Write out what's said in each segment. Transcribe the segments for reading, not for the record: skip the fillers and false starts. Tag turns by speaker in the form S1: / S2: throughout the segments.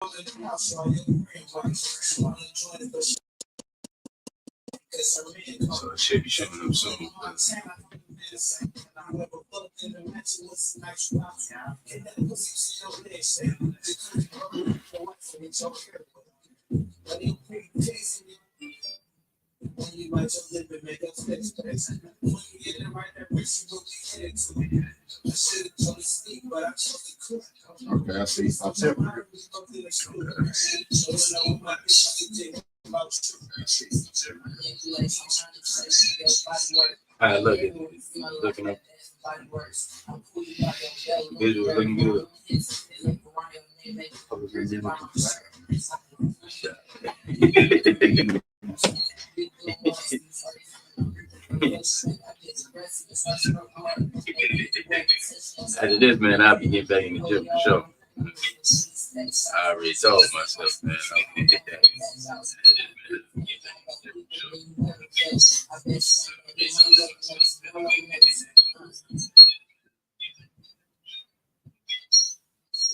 S1: So it should be showing up soon.
S2: Okay, I see. I'll tell you.
S1: All right, look, looking up. Visual looking good. After this, man, I'll be getting back in the gym for sure. I already told myself, man, I'll get that.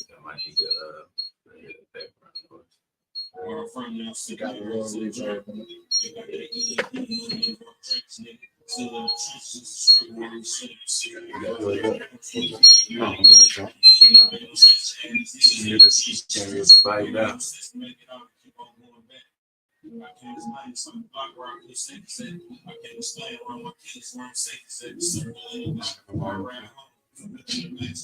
S1: I might need to
S3: Where I'm from now, so got a real leisure. I can't explain some block where I'm safe to say. I can't explain where my kids where I'm safe to say. Circle in around home. But I still get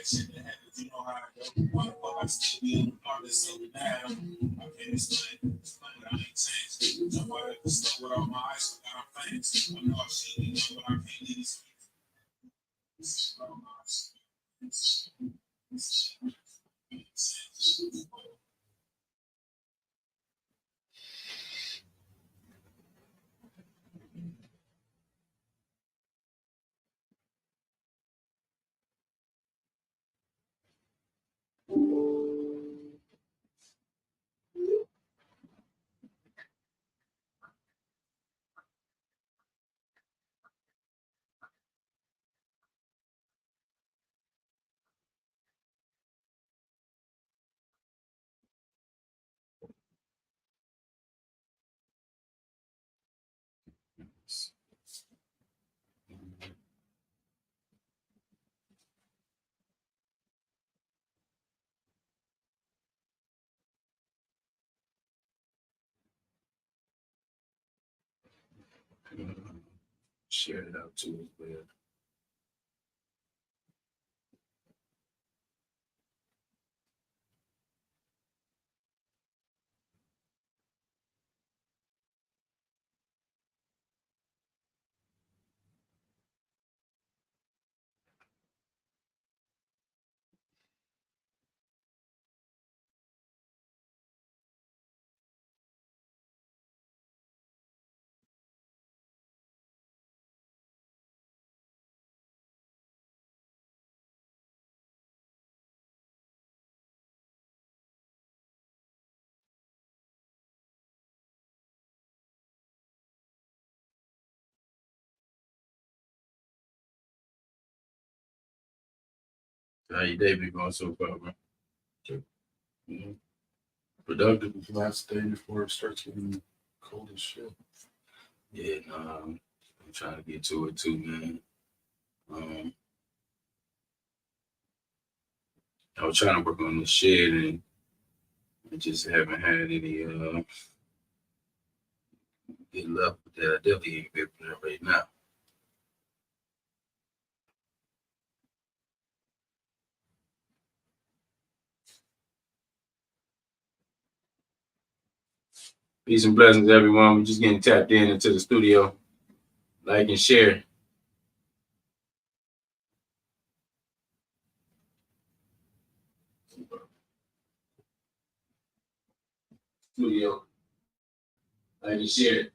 S3: shit that happens. You know how I go. Why the fuck I still be in the car that's so bad? I can't explain. I ain't changed. Jump out at the store with all my ice. I got my fangs. I know I should be done, but I can't leave this.
S1: share it out too as well. How your day been going so far, man? Mm-hmm. Productive.
S2: Last day before it starts getting cold as shit.
S1: Yeah, no, I'm trying to get to it too, man. I was trying to work on the shed and I just haven't had any good luck with that. I definitely ain't good for that right now. Peace and blessings, everyone. We're just getting tapped into the studio. Like and share. Studio. Like and share.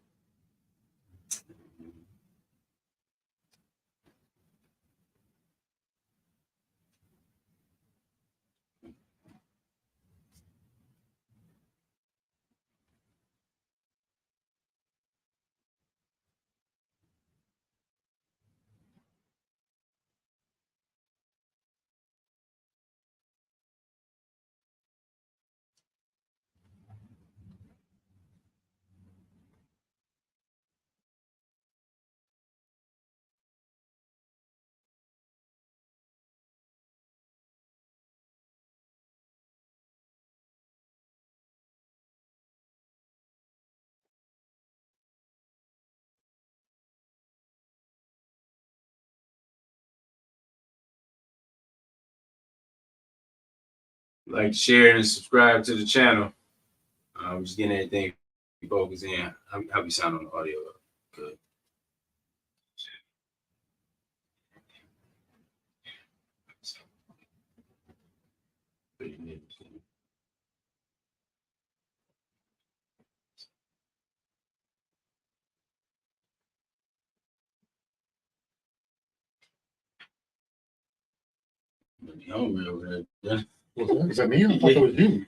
S1: like, share, and subscribe to the channel. We're just getting everything focused in. How we sound on the audio? Good. Hungry over there.
S2: Is that me? I thought it was you.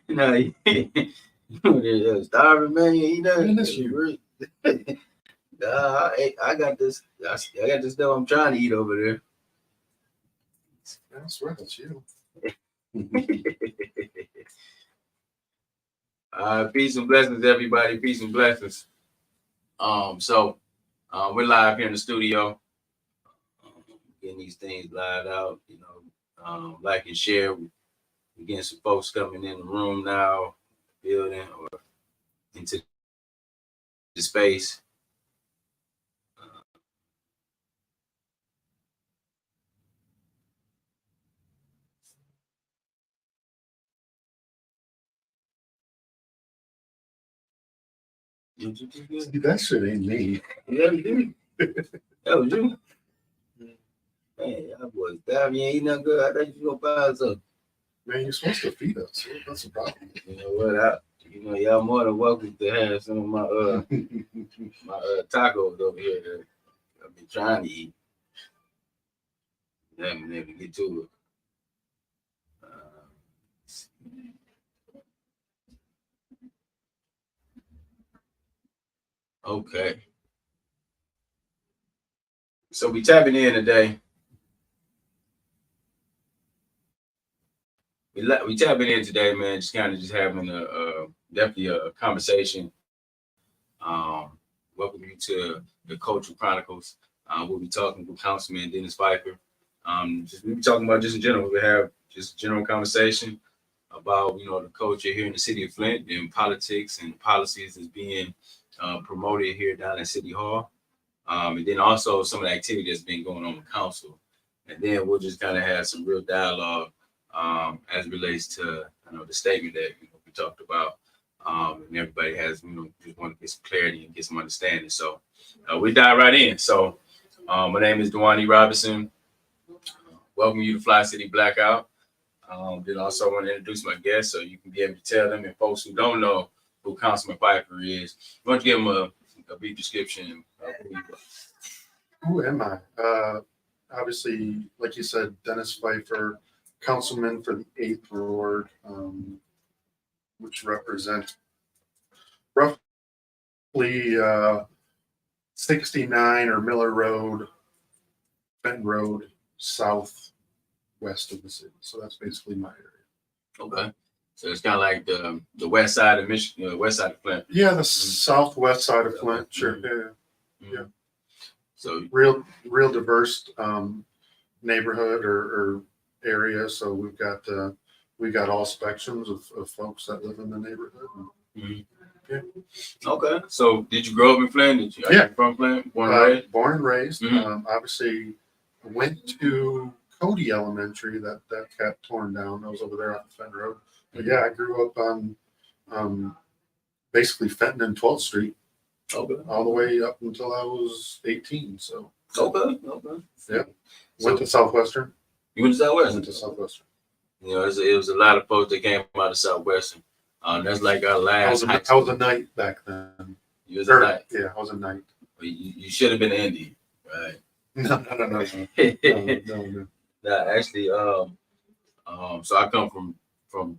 S1: No, you're starving, man. You eat that?
S2: Man, that's you.
S1: Nah, I got this. I got this stuff I'm trying to eat over there.
S2: I swear that's you.
S1: Peace and blessings, everybody. Peace and blessings. So we're live here in the studio, getting these things live out. You know, like and share. We're getting some folks coming in the room now, building or into the space.
S2: See, that shit ain't me.
S1: Yeah, you did. That was you. Man, I was damn, you ain't eat nothing good. I thought you was gonna buy something.
S2: Man, you're supposed to feed us. That's the problem.
S1: You know what? Y'all more than welcome to have some of my my tacos over here that I've been trying to eat. I haven't been able to get to it. Okay. So we tapping in today. We tapping in today, man. Just kind of just having definitely a conversation. Welcome you to the Cultural Chronicles. We'll be talking with Councilman Dennis Pfeiffer. We'll be talking about just in general. We have just general conversation about the culture here in the city of Flint and politics and policies that's being promoted here down at City Hall. And then also some of the activity that's been going on with council. And then we'll just kind of have some real dialogue as it relates to the statement that we talked about. And everybody has just want to get some clarity and get some understanding. So we dive right in. So my name is Dwani Robinson. Welcome you to Fli-City Blackout. Then also want to introduce my guests so you can be able to tell them, and folks who don't know who Councilman Pfeiffer is, why don't you give them a brief description of who you are?
S2: Who am I? Obviously, like you said, Dennis Pfeiffer, councilman for the 8th Ward, which represents roughly 69 or Miller Road, Benton Road, southwest of the city. So that's basically my area.
S1: Okay. So it's kind of like the west side of Michigan, west side of Flint.
S2: Yeah, the southwest side of Flint. Sure. Yeah.
S1: So
S2: real diverse neighborhood or area. So we've got all spectrums of folks that live in the neighborhood. Yeah.
S1: Okay. So did you grow up in Flint? Are you from Flint? Born and raised?
S2: Born and raised. Obviously went to Cody Elementary that got torn down. I was over there on the Fenton Road. But yeah, I grew up on basically Fenton and 12th Street.
S1: Okay.
S2: All the way up until I was 18. So
S1: okay.
S2: Yeah. Went to Southwestern.
S1: You went to Southwestern?
S2: Went to Southwestern.
S1: It was a lot of folks that came out of Southwestern. That's like our last.
S2: I was a knight back then.
S1: You was a knight?
S2: Yeah, I was a knight.
S1: You should have been an Indian, right?
S2: No. No.
S1: Nah, actually, so I come from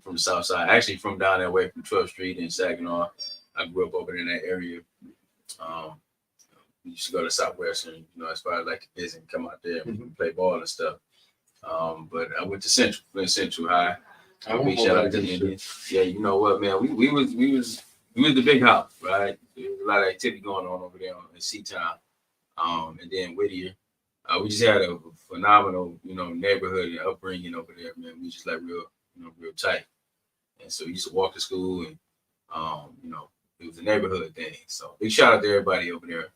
S1: the south side. Actually, from down that way from 12th Street in Saginaw. I grew up over in that area. We used to go to Southwestern, as far as like visit and come out there and play ball and stuff. But I went to Flint Central High. Big shout out to the Indians. Yeah, you know what, man? We was the big house, right? There was a lot of activity going on over there in Seatown. And then Whittier. We just had a phenomenal, neighborhood and upbringing over there, man. We just like real tight. And so we used to walk to school and it was a neighborhood thing. So big shout out to everybody over there.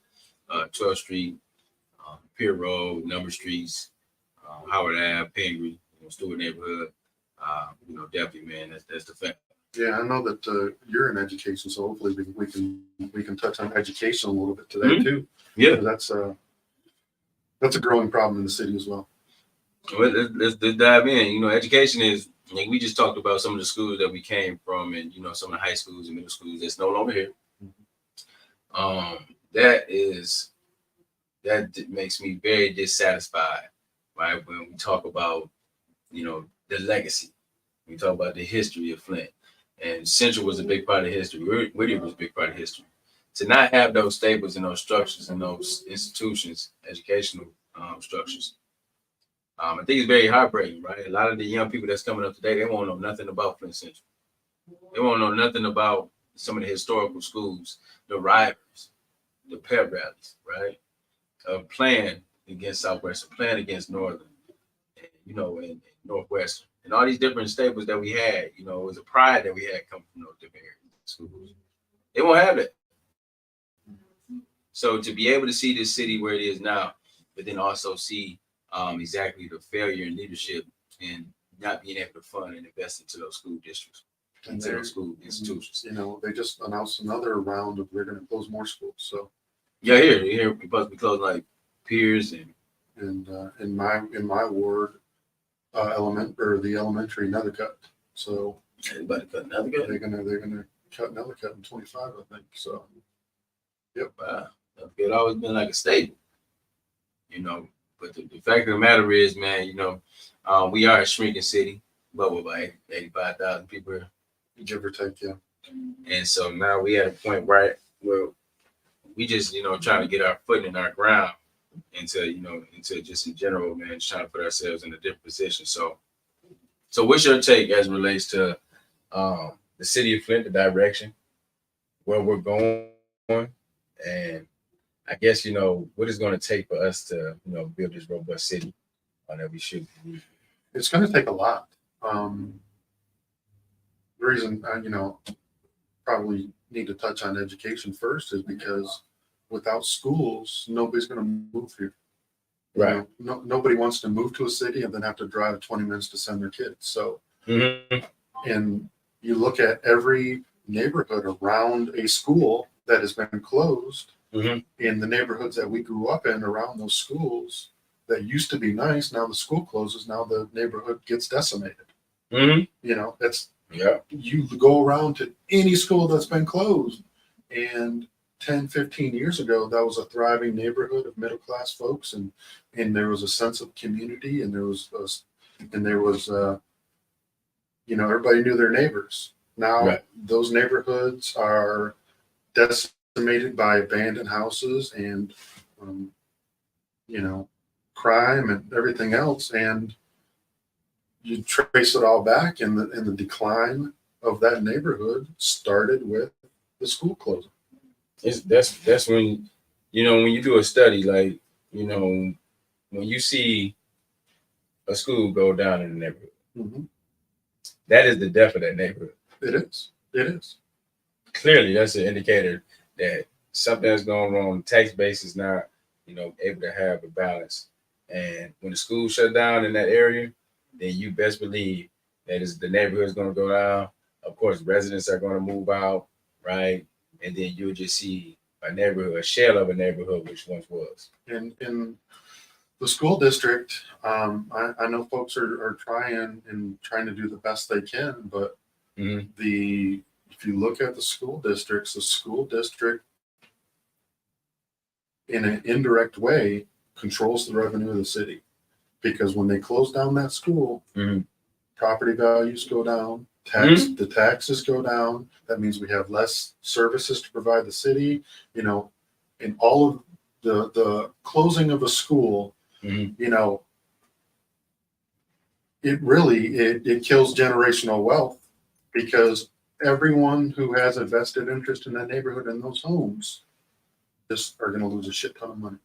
S1: 12th Street, Pier Road, Number Streets, Howard Ave, Pingree, Stewart neighborhood. you know, definitely, man, that's the fact.
S2: Yeah, I know that you're in education, so hopefully we can touch on education a little bit today too.
S1: Yeah.
S2: That's a growing problem in the city as well.
S1: Well, let's dive in. You know, education is, like we just talked about some of the schools that we came from, and you know, some of the high schools and middle schools that's no longer here. That makes me very dissatisfied, right? When we talk about, you know, the legacy, we talk about the history of Flint, and Central was a big part of history. Whittier was a big part of history. To not have those staples and those structures and those institutions, educational structures, I think it's very heartbreaking, right? A lot of the young people that's coming up today, they won't know nothing about Flint Central. They won't know nothing about some of the historical schools, the rivals, the pep rallies, right? Playing against Southwestern, playing against Northern, and, you know, and Northwestern, and all these different staples that we had. You know, it was a pride that we had come from those different schools. They won't have that. So to be able to see this city where it is now, but then also see exactly the failure in leadership and not being able to fund and invest into those school districts, into those school institutions.
S2: You know, they just announced another round of they're going to close more schools. So
S1: yeah, here we're supposed to be closing like Piers and
S2: in my ward, the elementary another cut. So
S1: everybody cut another cut.
S2: they're gonna cut another cut in 25, I think. So yep.
S1: It's always been like a staple, you know. But the fact of the matter is, man, you know, we are a shrinking city, but we're about 85,000 people here.
S2: Give or take, yeah.
S1: And so now we at a point where we just, you know, trying to get our foot in our ground into just in general, man, just trying to put ourselves in a different position. So what's your take as it relates to the city of Flint, the direction, where we're going, and I guess, you know, what it's going to take for us to, you know, build this robust city that we should be.
S2: It's going to take a lot. The reason you know, probably need to touch on education first is because without schools, nobody's going to move here.
S1: Right.
S2: You know, nobody wants to move to a city and then have to drive 20 minutes to send their kids. So, and you look at every neighborhood around a school that has been closed. In the neighborhoods that we grew up in around those schools that used to be nice, now the school closes, now the neighborhood gets decimated. You know, you go around to any school that's been closed, and 10, 15 years ago, that was a thriving neighborhood of middle-class folks, and there was a sense of community, and there was you know, everybody knew their neighbors. Now those neighborhoods are decimated by abandoned houses and you know, crime and everything else, and you trace it all back, and the decline of that neighborhood started with the school closing.
S1: That's when, you know, when you do a study, like, you know, when you see a school go down in the neighborhood, that is the death of that neighborhood.
S2: It is.
S1: Clearly, that's an indicator that something is going wrong. The tax base is not, you know, able to have a balance. And when the school shut down in that area, then you best believe that the neighborhood is going to go down. Of course, residents are going to move out, right? And then you'll just see a neighborhood, a shell of a neighborhood, which once was.
S2: In the school district, I know folks are trying to do the best they can, but if you look at the school district in an indirect way controls the revenue of the city, because when they close down that school, property values go down, the taxes go down. That means we have less services to provide the city. You know, in all of the closing of a school, you know, it kills generational wealth, because everyone who has a vested interest in that neighborhood and those homes just are going to lose a shit ton of money.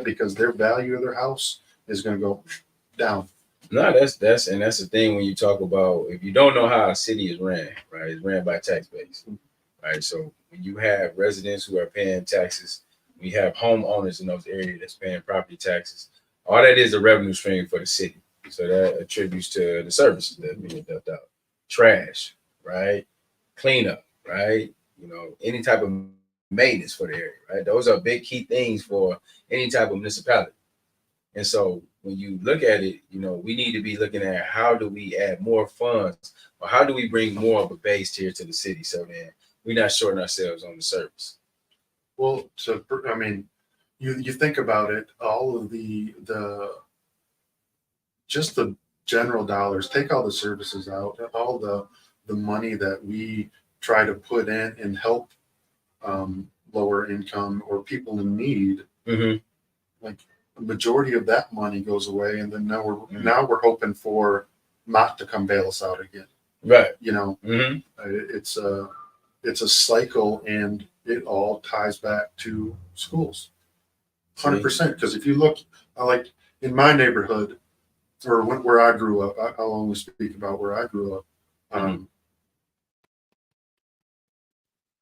S2: Because their value of their house is going to go down.
S1: No, that's the thing when you talk about, if you don't know how a city is ran, right? It's ran by tax base, right? So when you have residents who are paying taxes, we have homeowners in those areas that's paying property taxes. All that is a revenue stream for the city. So that attributes to the services that being dumped out. Trash, right? Cleanup, right? You know, any type of maintenance for the area, right? Those are big key things for any type of municipality. And so when you look at it, you know, we need to be looking at how do we add more funds or how do we bring more of a base here to the city so that we're not shorting ourselves on the service.
S2: Well, I mean, you think about it, all of just the general dollars, take all the services out, all the money that we try to put in and help lower income or people in need.
S1: Mm-hmm.
S2: Like the majority of that money goes away, and then now we're hoping for not to come bail us out again.
S1: Right.
S2: You know,
S1: Mm-hmm.
S2: it's a cycle, and it all ties back to schools. 100%. Because if you look, like in my neighborhood, or where I grew up, I'll only speak about where I grew up.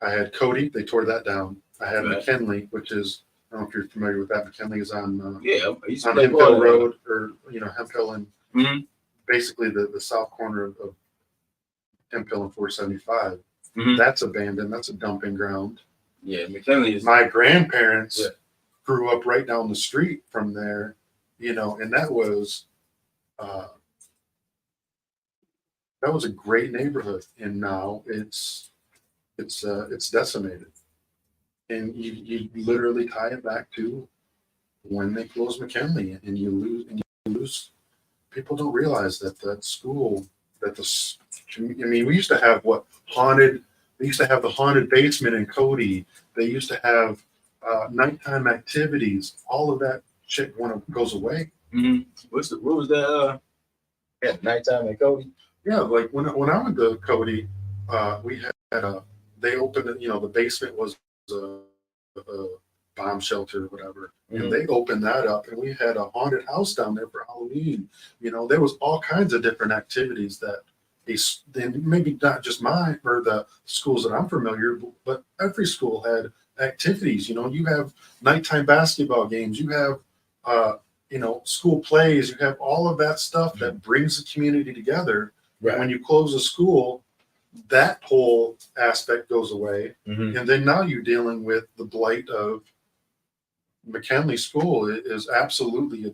S2: I had Cody, they tore that down. I had
S1: Right.
S2: McKinley, which is, I don't know if you're familiar with that. McKinley is on
S1: Yeah, I used to
S2: on
S1: play
S2: Hemp
S1: ball
S2: Hill
S1: there.
S2: Road, or Hemp Hill, and
S1: Mhm.
S2: basically the south corner of Hemp Hill and 475.
S1: Mhm.
S2: That's abandoned. That's a dumping ground.
S1: Yeah, McKinley is.
S2: My grandparents
S1: Yeah.
S2: grew up right down the street from there, and that was a great neighborhood, and now it's decimated, and you literally tie it back to when they closed McKinley, and you lose. People don't realize that school, I mean, we used to have they used to have the haunted basement in Cody. They used to have nighttime activities. All of that shit goes away.
S1: Mm-hmm. What was that? Yeah, nighttime at Cody.
S2: Yeah, like when I went to Cody, we had they opened it. The basement was a bomb shelter or whatever,
S1: Mhm.
S2: and they opened that up, and we had a haunted house down there for Halloween. There was all kinds of different activities that and maybe not just mine or the schools that I'm familiar, but every school had activities. You have nighttime basketball games, you have school plays, you have all of that stuff that brings the community together.
S1: Right.
S2: And when you close a school, that whole aspect goes away.
S1: Mm-hmm.
S2: And then now you're dealing with the blight of McKinley School. It is absolutely a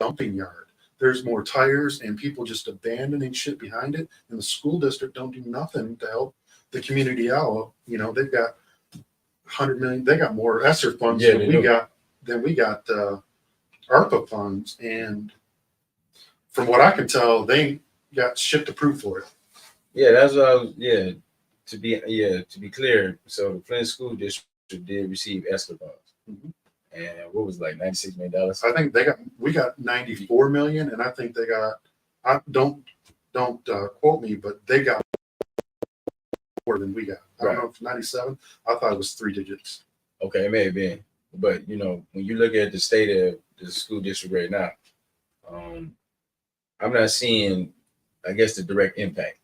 S2: dumping yard. There's more tires and people just abandoning shit behind it. And the school district don't do nothing to help the community out. They've got 100 million. They got more ESSER funds
S1: Yeah,
S2: than we got ARPA funds. And from what I can tell, they got shit to prove for it.
S1: Yeah, that's what I was. Yeah, to be clear, so the Flint School District did receive ESSER funds,
S2: Mhm.
S1: and what was it, like $96 million?
S2: I think we got 94 million, and I think they got. Don't quote me, but they got more than we got. I don't know if it's 97. I thought it was 3 digits.
S1: Okay, it may have been, but when you look at the state of the school district right now, I'm not seeing, I guess, the direct impact.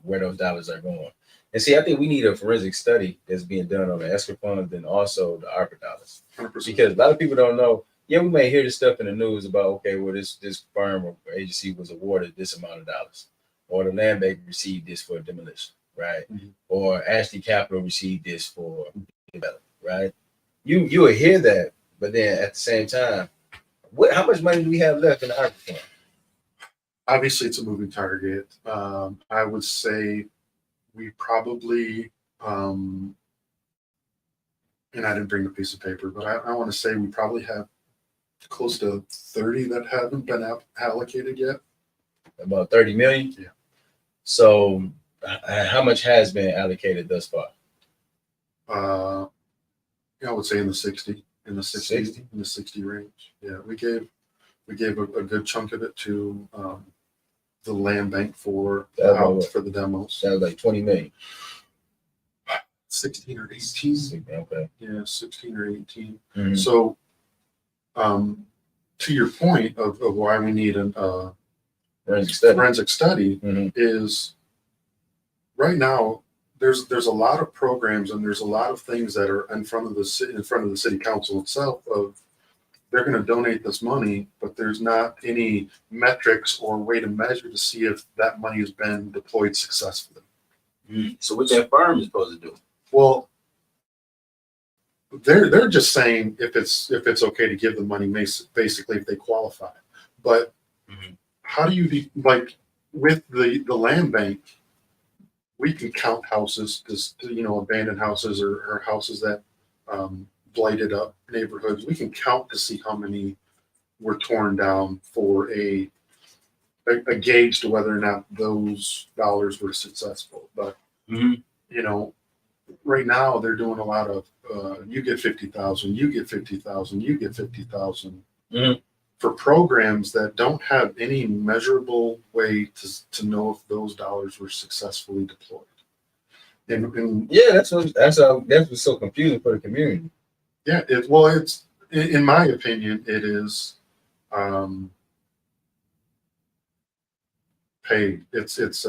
S1: Where those dollars are going. And see, I think we need a forensic study that's being done on the ESSER funds and also the ARPA dollars.
S2: 100%.
S1: Because a lot of people don't know. Yeah, we may hear this stuff in the news about, okay, well, this firm or agency was awarded this amount of dollars, or the land bank received this for demolition, right?
S2: Mhm.
S1: Or Ashley Capital received this for development, right? You will hear that, but then at the same time, how much money do we have left in the ARPA fund?
S2: Obviously, it's a moving target. I would say we probably, and I didn't bring a piece of paper, but I want to say we probably have close to 30 that haven't been allocated yet.
S1: About 30 million.
S2: Yeah.
S1: So, how much has been allocated thus far?
S2: I would say in the 60
S1: 60?
S2: in the 60 range. Yeah, we gave a good chunk of it to the land bank for the demos.
S1: That was like 20 million.
S2: 16 or 18.
S1: Okay.
S2: Yeah, 16 or 18.
S1: Mm-hmm.
S2: So, to your point of why we need a forensic study
S1: Mm-hmm.
S2: is right now there's a lot of programs and there's a lot of things that are in front of the city council itself of they're going to donate this money, but there's not any metrics or way to measure to see if that money has been deployed successfully.
S1: So what that firm is supposed to do?
S2: Well, they're just saying if it's okay to give the money, basically if they qualify. But how do you like with the land bank? We can count houses, just abandoned houses or houses that blighted up neighborhoods. We can count to see how many were torn down for a gauge to whether or not those dollars were successful. But right now they're doing a lot of you get 50,000, you get 50,000, you get 50,000 for programs that don't have any measurable way to know if those dollars were successfully deployed. And
S1: yeah, that's what's so confusing for the community.
S2: Yeah, it's in my opinion, it is paid. It's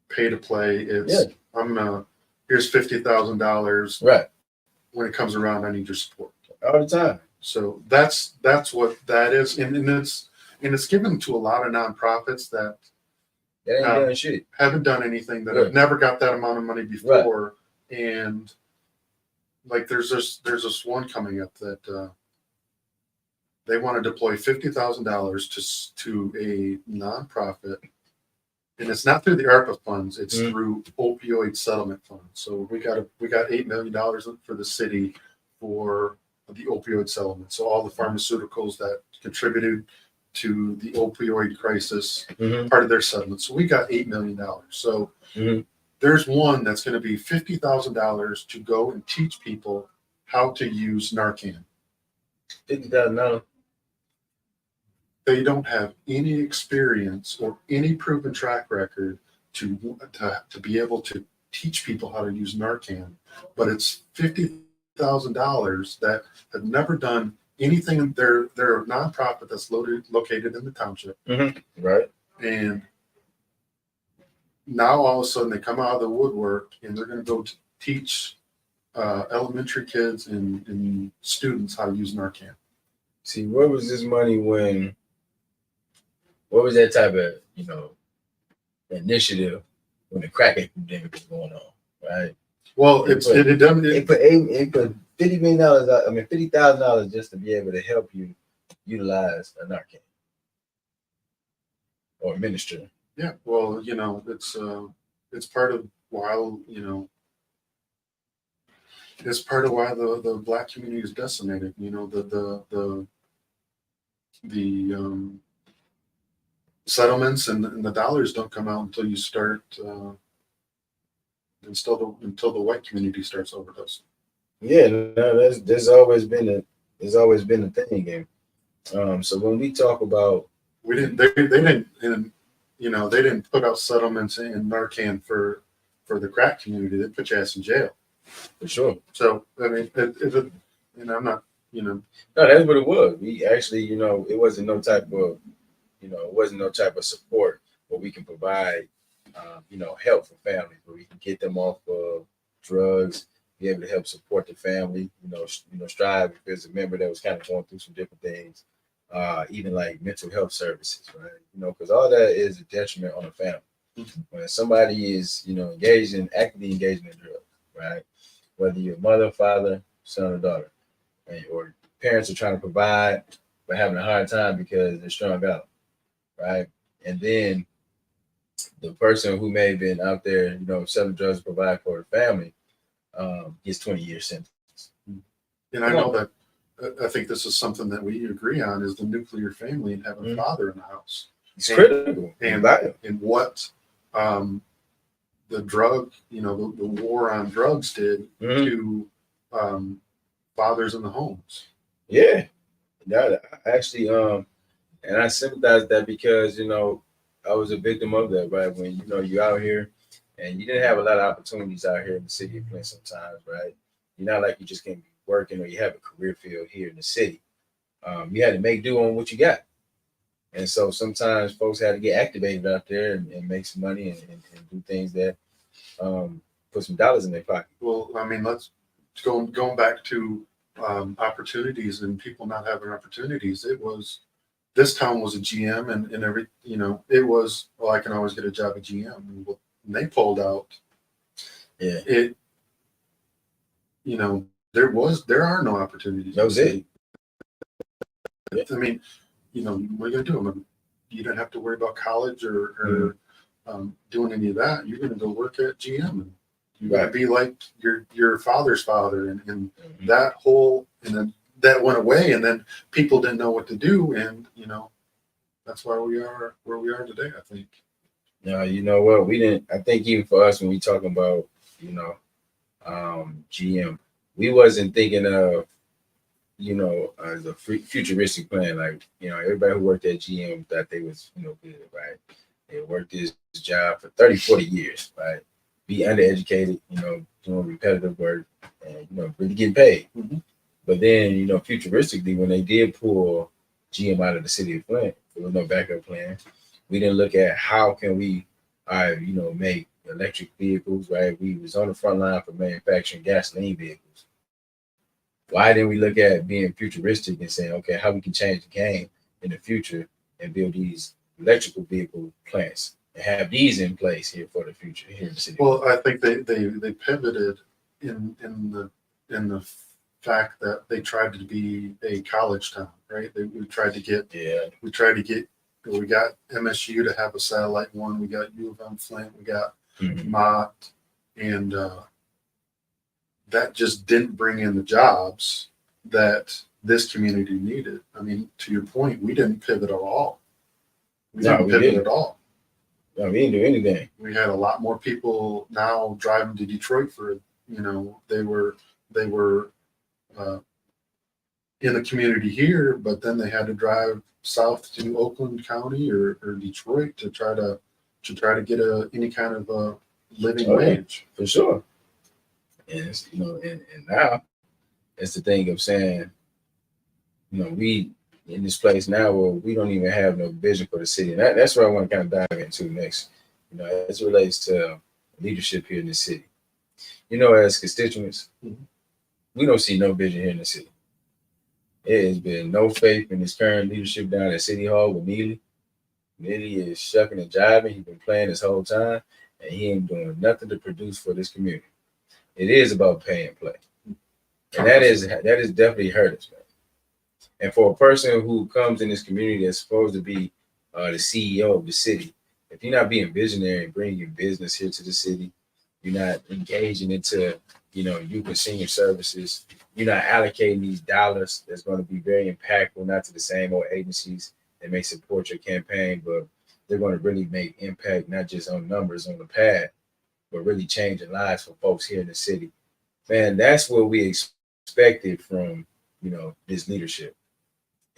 S2: pay to play. It's here's $50,000.
S1: Right.
S2: When it comes around, I need your support
S1: all the time.
S2: So that's what that is, and it's given to a lot of nonprofits that
S1: ain't done shit.
S2: Haven't done anything, that have never got that amount of money before, and like there's this one coming up that they want to deploy $50,000 to a nonprofit, and it's not through the ARPA funds; it's through opioid settlement funds. So we got $8 million for the city for the opioid settlement. So all the pharmaceuticals that contributed to the opioid crisis, part of their settlement. So we got $8 million. So there's one that's going to be $50,000 to go and teach people how to use Narcan.
S1: $50,000.
S2: They don't have any experience or any proven track record to be able to teach people how to use Narcan, but it's $50,000 that have never done anything. They're a nonprofit that's located in the township,
S1: right?
S2: And now all of a sudden they come out of the woodwork and they're going to go teach elementary kids and students how to use Narcan.
S1: See, where was this money when? What was that type of initiative when the crack epidemic was going on, right?
S2: Well, it
S1: put $50 million. $50,000 just to be able to help you utilize a Narcan or administer.
S2: Yeah, well, it's part of why it's part of why the Black community is decimated. The settlements and the dollars don't come out until you start until the white community starts overdosing.
S1: Yeah, no, there's always been a thing. So when we talk about
S2: they didn't put out settlements in Narcan for the crack community. They put your ass in jail
S1: for sure.
S2: So I mean, I'm not
S1: No, that's what it was. We actually, it wasn't no type of it wasn't no type of support, but we can provide, help for families, where we can get them off of drugs, be able to help support the family, strive if there's a member that was kind of going through some different things, even like mental health services, right? Because all that is a detriment on the family. When somebody is, actively engaged in drugs, right? Whether you're a mother, father, son, or daughter, right? Or parents are trying to provide, but having a hard time because they're strung out. Right. And then the person who may have been out there, selling drugs to provide for the family, gets 20 year sentence.
S2: And I know that I think this is something that we agree on is the nuclear family and having a father in the house.
S1: It's critical.
S2: And what the drug, the war on drugs did to fathers in the homes.
S1: Yeah. That actually, and I sympathize with that because, I was a victim of that, right? When, you're out here and you didn't have a lot of opportunities out here in the city of Flint sometimes, right? You're not like you just can't be working or you have a career field here in the city. You had to make do on what you got. And so sometimes folks had to get activated out there and make some money and do things that put some dollars in their pocket.
S2: Well, I mean, let's going back to opportunities and people not having opportunities. It was, this town was a GM and every, it was, well, I can always get a job at GM. And when they pulled out,
S1: Yeah.
S2: There are no opportunities.
S1: That was it.
S2: I mean, what are you gonna do? I mean, you don't have to worry about college or doing any of that. You're gonna go work at GM, and you're gonna be like your father's father, and that whole, and then that went away, and then people didn't know what to do, and that's why we are where we are today, I think.
S1: No, you know what? We didn't. I think even for us, when we talking about GM, we wasn't thinking of as a futuristic plan. Like, everybody who worked at GM thought they was, good, right? They worked this job for 30, 40 years, right? Be undereducated, doing repetitive work and, really getting paid.
S2: Mm-hmm.
S1: But then, futuristically, when they did pull GM out of the city of Flint, there was no backup plan. We didn't look at how can we, make electric vehicles, right? We was on the front line for manufacturing gasoline vehicles. Why didn't we look at being futuristic and saying, okay, how we can change the game in the future and build these electrical vehicle plants and have these in place here for the future here in the city?
S2: Well, I think they pivoted in the fact that they tried to be a college town, right? We got MSU to have a satellite one. We got U of M Flint. We got Mott, and that just didn't bring in the jobs that this community needed. I mean, to your point, we didn't pivot at all. We didn't pivot at all.
S1: No, we didn't do anything.
S2: We had a lot more people now driving to Detroit for, they were in the community here, but then they had to drive south to Oakland County or Detroit to try to get any kind of a living wage.
S1: For sure. And it's, and now it's the thing of saying, we in this place now where we don't even have no vision for the city. And that's what I want to kind of dive into next, as it relates to leadership here in the city. As constituents, we don't see no vision here in the city. It has been no faith in this current leadership down at City Hall with Neely. Neely is shucking and jiving. He's been playing this whole time, and he ain't doing nothing to produce for this community. It is about pay and play. And that is definitely hurt us, man. And for a person who comes in this community that's supposed to be the CEO of the city, if you're not being visionary and bringing business here to the city, you're not engaging into, youth and senior services, you're not allocating these dollars that's going to be very impactful, not to the same old agencies that may support your campaign, but they're going to really make impact, not just on numbers on the pad, but really changing lives for folks here in the city. Man, that's what we expected from, this leadership.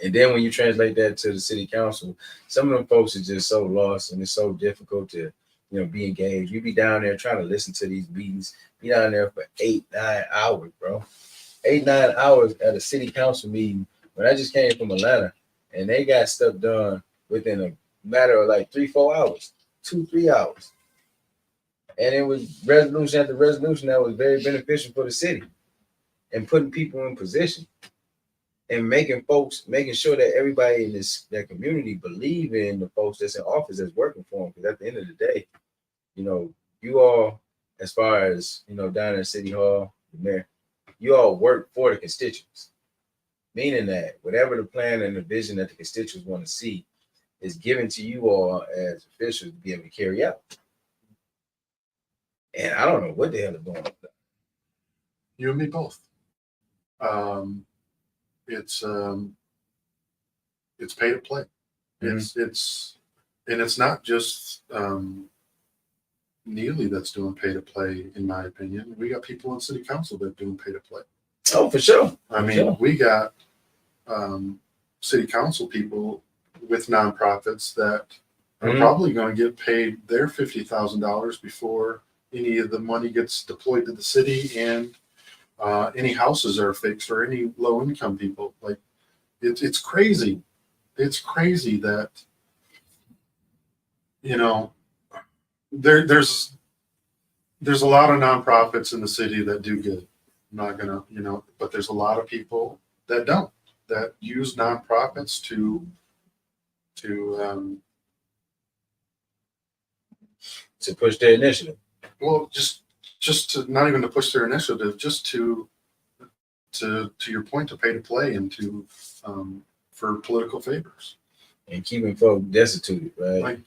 S1: And then when you translate that to the city council, some of them folks are just so lost, and it's so difficult to, be engaged. You be down there trying to listen to these meetings, be down there for 8-9 hours, bro. 8-9 hours at a city council meeting. When I just came from Atlanta, and they got stuff done within a matter of like 3-4 hours, 2-3 hours. And it was resolution after resolution that was very beneficial for the city and putting people in position and making sure that everybody in that community believe in the folks that's in office that's working for them. Because at the end of the day, you all, as far as, down at City Hall, the mayor, you all work for the constituents. Meaning that whatever the plan and the vision that the constituents want to see is given to you all as officials to be able to carry out. And I don't know what the hell is going on.
S2: You and me both. It's pay to play. It's not just Neely that's doing pay to play, in my opinion. We got people on city council that are doing pay to play.
S1: Oh, for sure.
S2: We got city council people with nonprofits that are probably going to get paid their $50,000 before any of the money gets deployed to the city, and any houses are fixed, or any low income people. Like, it's crazy. It's crazy that, there's a lot of nonprofits in the city that do good. I'm not gonna, but there's a lot of people that don't, that use nonprofits to
S1: push their initiative.
S2: well, just to not even to push their initiative, just to your point, to pay to play and to for political favors.
S1: And keeping folk destitute, right?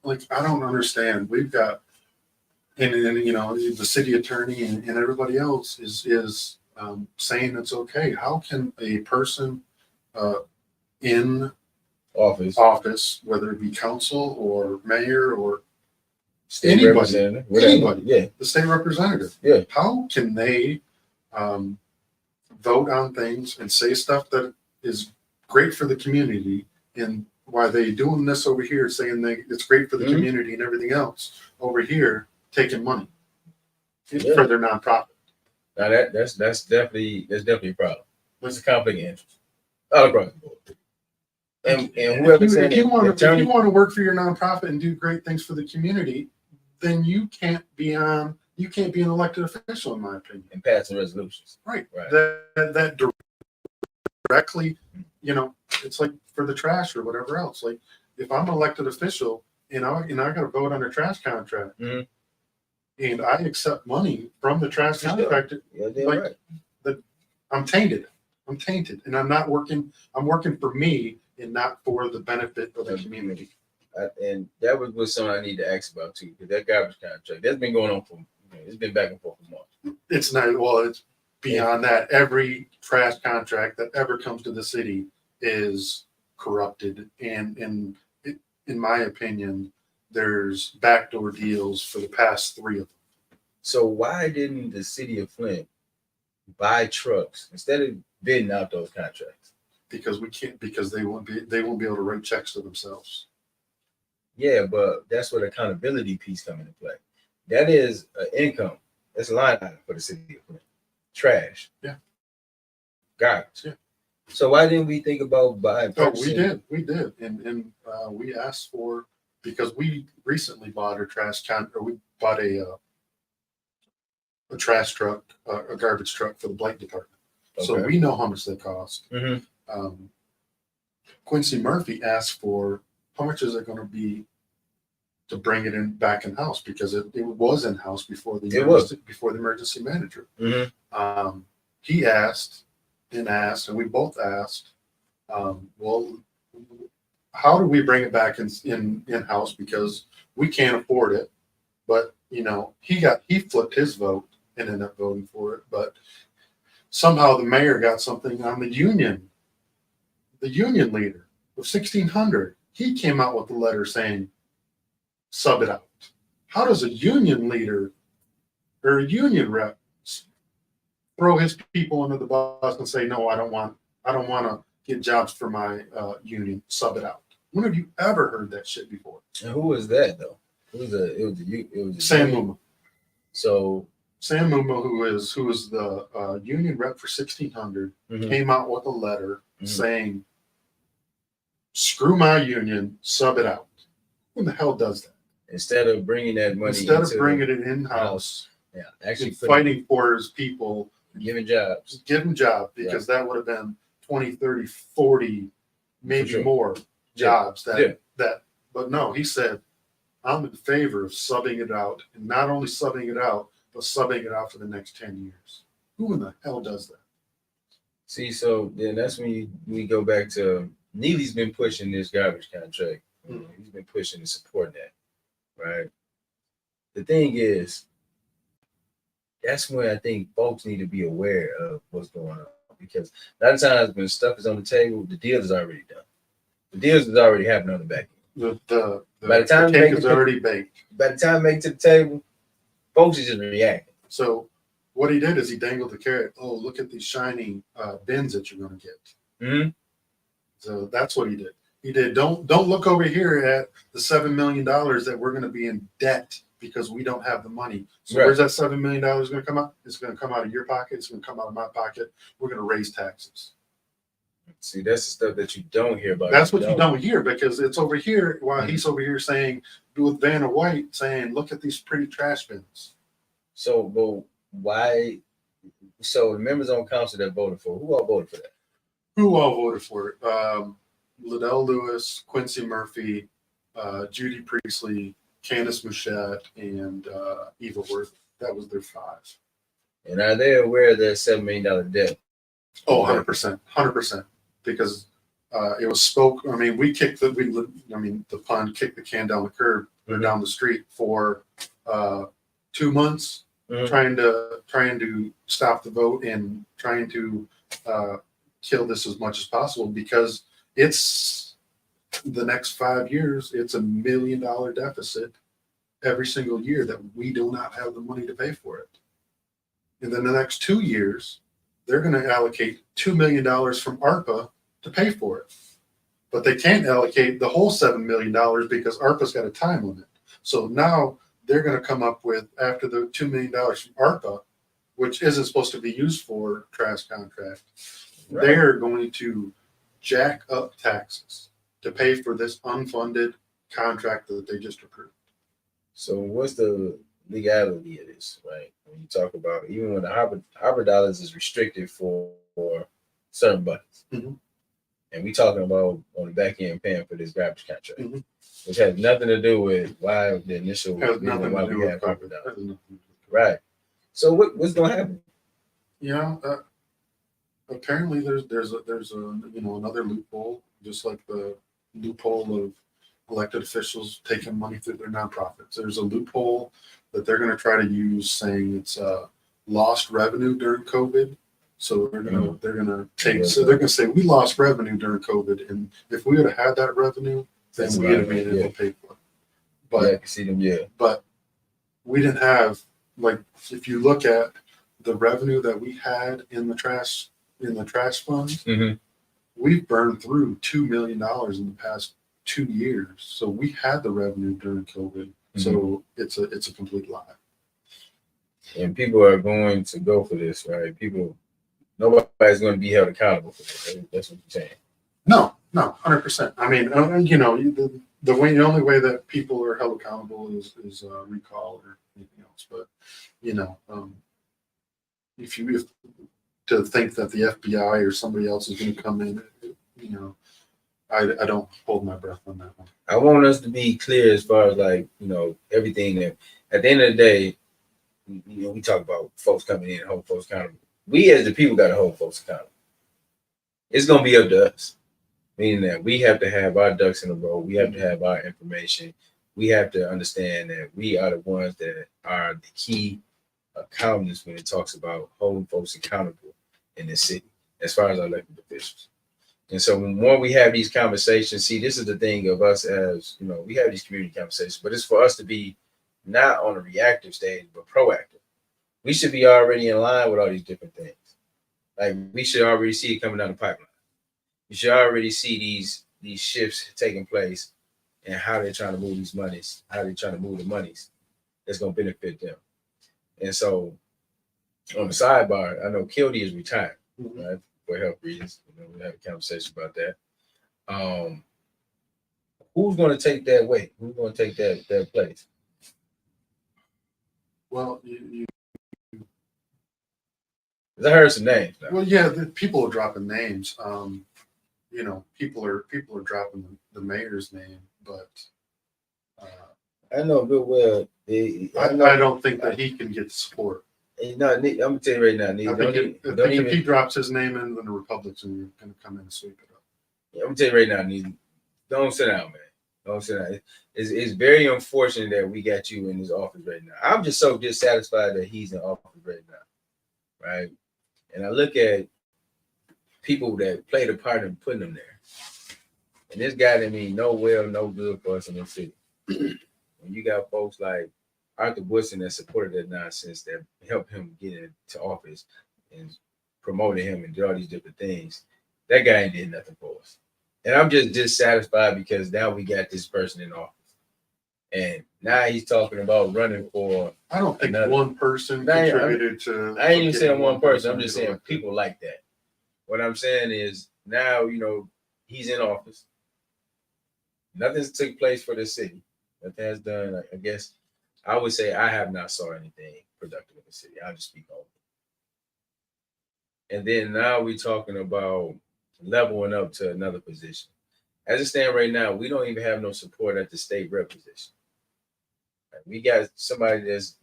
S2: Like I don't understand. We've got and the city attorney and everybody else is saying it's okay. How can a person in office, whether it be council or mayor or
S1: State
S2: anybody,
S1: representative, whatever. Yeah,
S2: the state representative,
S1: yeah,
S2: how can they vote on things and say stuff that is great for the community, and why they doing this over here saying that it's great for the community and everything else over here taking money for their nonprofit?
S1: Now that's definitely a problem. It's a conflict of interest all across the board. And whoever
S2: if you want to work for your nonprofit and do great things for the community, then you can't be an elected official, in my opinion.
S1: And passing resolutions.
S2: Right. That directly, it's like for the trash or whatever else. Like if I'm an elected official and I got to vote on a trash contract, and I accept money from the trash contract, I'm tainted. And I'm not working. I'm working for me and not for the benefit of the community.
S1: And that was something I need to ask about too, because that garbage contract that's been going on for it's been back and forth for months.
S2: It's not it's beyond that. Every trash contract that ever comes to the city is corrupted, and in my opinion, there's backdoor deals for the past 3 of them.
S1: So why didn't the city of Flint buy trucks instead of bidding out those contracts?
S2: Because we can't. Because they won't be able to write checks to themselves.
S1: Yeah, but that's where the accountability piece comes into play. That is an income. That's a line item for the city of Flint. Trash.
S2: Yeah.
S1: Garbage.
S2: Yeah.
S1: So why didn't we think about buying?
S2: Oh, we did, and we asked for, because we recently bought a trash truck, a garbage truck for the blight department. Okay. So we know how much they cost. Quincy Murphy asked for how much is it going to be to bring it back in house, because it was in house before the emergency manager. He asked, and we both asked, well, how do we bring it back in house, because we can't afford it. But he flipped his vote and ended up voting for it. But somehow the mayor got something on the union leader of 1,600. He came out with a letter saying, sub it out. How does a union leader or a union rep throw his people under the bus and say, no, I don't want to get jobs for my union, sub it out? When have you ever heard that shit before?
S1: And who was that though? It was
S2: Sam Muma.
S1: So
S2: Sam Muma, who is the union rep for 1,600, came out with a letter saying, screw my union, sub it out. Who the hell does that?
S1: Instead of bringing that money,
S2: instead of bringing it in house,
S1: actually
S2: fighting for his people,
S1: giving jobs,
S2: because that would have been 20, 30, 40, maybe more jobs. But no, he said, I'm in favor of subbing it out, and not only subbing it out, but subbing it out for the next 10 years. Who in the hell does that?
S1: See, so then that's when we go back to Neely's been pushing this garbage contract. He's been pushing and supporting that, right? The thing is, that's when I think folks need to be aware of what's going on, because a lot of times when stuff is on the table, the deal is already done. The deals is already happening on the back end.
S2: By the time the cake is already baked. By
S1: the time they make it to the table, folks are just reacting.
S2: So what he did is he dangled the carrot. Oh, look at these shiny bins that you're going to get. So that's what he did. He did. Don't look over here at the $7 million that we're going to be in debt because we don't have the money. So where's that $7 million going to come out? It's going to come out of your pocket. It's going to come out of my pocket. We're going to raise taxes.
S1: See, that's the stuff that you don't hear about.
S2: That's what you don't hear, because it's over here while he's over here saying, with Vanna White saying, look at these pretty trash bins.
S1: So, but why So the members on council that voted for, who all voted for that?
S2: Who all voted for it? Liddell Lewis, Quincy Murphy, Judy Priestley, Candace Mouchette, and Eva Worth. That was their 5.
S1: And are they aware of their $7 million debt?
S2: Oh, 100%, 100%. Because it was spoke. I mean, the pun kicked the can down the curb or down the street for 2 months, trying to stop the vote and trying to kill this as much as possible, because it's the next 5 years. It's $1 million deficit every single year that we do not have the money to pay for it. And then the next 2 years, they're going to allocate $2 million from ARPA to pay for it. But they can't allocate the whole $7 million because ARPA's got a time limit. So now they're going to come up with, after the $2 million from ARPA, which isn't supposed to be used for trash contract,
S1: Right.
S2: they're going to jack up taxes to pay for this unfunded contract that they just approved.
S1: So what's the legality of this, right? When you talk about, even when the hybrid dollars is restricted for certain buttons.
S2: Mhm.
S1: And we talking about on the back end paying for this garbage contract,
S2: Mhm.
S1: which has nothing to do with why the initial
S2: Has
S1: reason
S2: nothing
S1: why
S2: to do
S1: we
S2: with
S1: have
S2: COVID.
S1: hybrid
S2: Has
S1: dollars.
S2: nothing to do with COVID.
S1: Right. So what's gonna happen?
S2: Apparently there's another loophole, just like the loophole of elected officials taking money through their nonprofits. There's a loophole that they're going to try to use, saying it's lost revenue during COVID. So they're gonna say we lost revenue during COVID, and if we would have had that revenue, then we would have been able to pay for it. But
S1: I can see them,
S2: but we didn't have, like, if you look at the revenue that we had in the trash fund,
S1: Mm-hmm.
S2: we've burned through $2 million in the past 2 years. So we had the revenue during COVID. So it's a complete lie.
S1: And people are going to go for this, right? Nobody's going to be held accountable for this. Right? That's what you're saying.
S2: No, 100%. I mean, the only way that people are held accountable is recall or anything else. But if to think that the FBI or somebody else is going to come in, I don't hold my breath on that one.
S1: I want us to be clear as far as everything that at the end of the day, we talk about folks coming in and hold folks accountable. We as the people got to hold folks accountable. It's going to be up to us, meaning that we have to have our ducks in a row. We have to have our information. We have to understand that we are the ones that are the key accountants when it talks about holding folks accountable in this city, as far as our elected officials. And so when more we have these conversations, see, this is the thing of us as, we have these community conversations, but it's for us to be not on a reactive stage, but proactive. We should be already in line with all these different things. Like, we should already see it coming down the pipeline. We should already see these shifts taking place and how they're trying to move these monies, how they're trying to move the monies that's going to benefit them. And so on the sidebar, I know Kildy is retired, right? For health reasons. We had a conversation about that. Who's going to take that weight? Who's going to take that place?
S2: Well,
S1: I heard some names now.
S2: Well, yeah, people are dropping names. People are dropping the mayor's name, but
S1: I know good well.
S2: I don't think that he can get support.
S1: No, I'm gonna tell you right now,
S2: I think if he drops his name in, then the Republicans are going to come in and sweep it up.
S1: I'm gonna tell you right now, Neil, don't sit down, man. Don't sit down. It's very unfortunate that we got you in this office right now. I'm just so dissatisfied that he's in office right now, right? And I look at people that played a part in putting him there, and this guy didn't mean no good for us in the city. When you got folks like Arthur Woodson that supported that nonsense, that helped him get into office and promoted him and did all these different things, that guy ain't did nothing for us. And I'm just dissatisfied because now we got this person in office. And now he's talking about running for.
S2: I don't think one person contributed to.
S1: I ain't even saying one person. I'm just saying people like that. What I'm saying is now, he's in office. Nothing's took place for the city. Nothing has done. I guess I would say I have not saw anything productive in the city. I'll just speak on it. And then now we're talking about leveling up to another position. As it stands right now, we don't even have no support at the state rep position. Like, we got somebody that's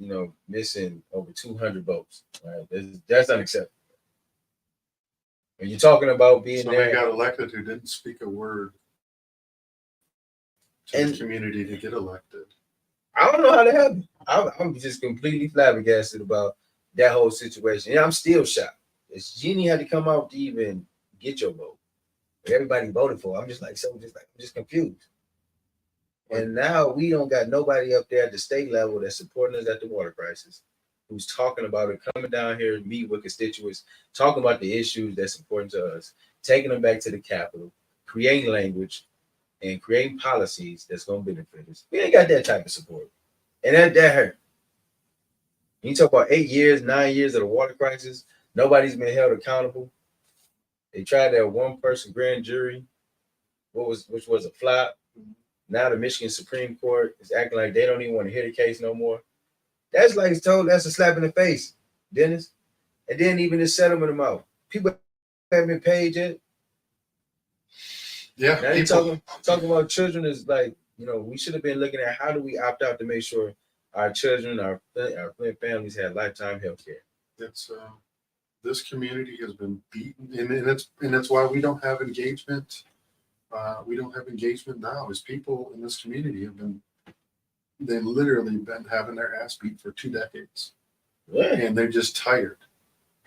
S1: missing over 200 votes. Right, that's unacceptable. When you're talking about being
S2: Somebody
S1: there,
S2: got elected who didn't speak a word to the community to get elected.
S1: I don't know how that happened. I'm just completely flabbergasted about that whole situation. And I'm still shocked. It's Jeannie had to come out to even get your vote. Everybody voted for. I'm just like, I'm just confused. And now we don't got nobody up there at the state level that's supporting us at the water crisis, who's talking about it, coming down here and meet with constituents, talking about the issues that's important to us, taking them back to the Capitol, creating language, and creating policies that's going to benefit us. We ain't got that type of support. And that hurt. You talk about 8 years, 9 years of the water crisis, nobody's been held accountable. They tried that one person grand jury, which was a flop. Now the Michigan Supreme Court is acting like they don't even want to hear the case no more. That's a slap in the face, Dennis. And then even the settlement amount. People haven't been paid yet.
S2: Yeah.
S1: Now you talking about children is like, we should have been looking at how do we opt out to make sure our children, our Flint families had lifetime health care.
S2: It's this community has been beaten, and it's why we don't have engagement. We don't have engagement now. Is people in this community they've literally been having their ass beat for 2 decades, and they're just tired.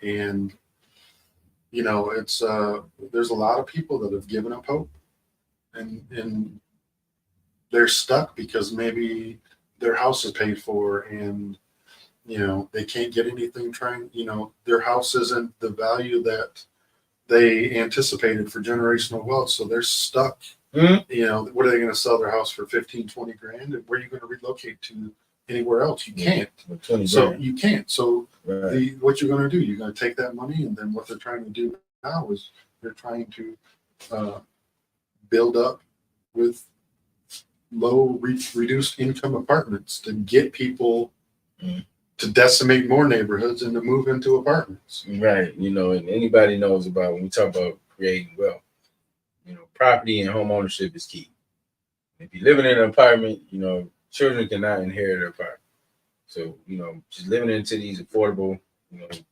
S2: And it's there's a lot of people that have given up hope, and they're stuck because maybe their house is paid for, and they can't get anything their house isn't the value that they anticipated for generational wealth, so they're stuck.
S1: Mm-hmm.
S2: What are they going to sell their house for? 15, 20 grand? And where are you going to relocate to anywhere else? You can't. You can't. So
S1: right.
S2: What you're going to do, you're going to take that money, and then what they're trying to do now is they're trying to build up with low reduced income apartments to get people to decimate more neighborhoods and to move into apartments.
S1: Right. And anybody knows about when we talk about creating wealth, property and home ownership is key. If you're living in an apartment, children cannot inherit an apartment. So, just living into these affordable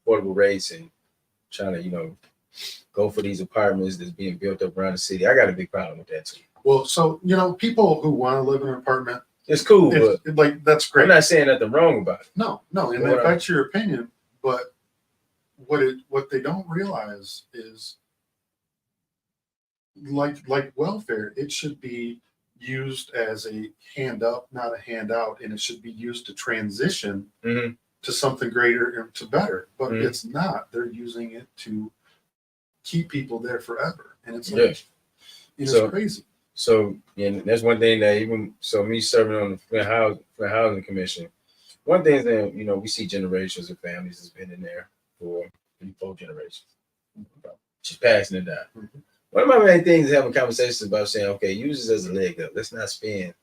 S1: rates and trying to, go for these apartments that's being built up around the city. I got a big problem with that too.
S2: Well, so, people who want to live in an apartment,
S1: it's cool, but
S2: that's great.
S1: I'm not saying nothing wrong about it.
S2: No, and that's your opinion. But what they don't realize is, like welfare, it should be used as a hand up, not a handout, and it should be used to transition to something greater and to better. But it's not. They're using it to keep people there forever, and it's it's crazy.
S1: So, and that's one thing that me serving on the Flint Housing Commission, one thing is that, we see generations of families that's been in there for 3-4 generations, just passing it down. Mm-hmm. One of my main things is having conversations about saying, okay, use this as a leg up. Let's not spend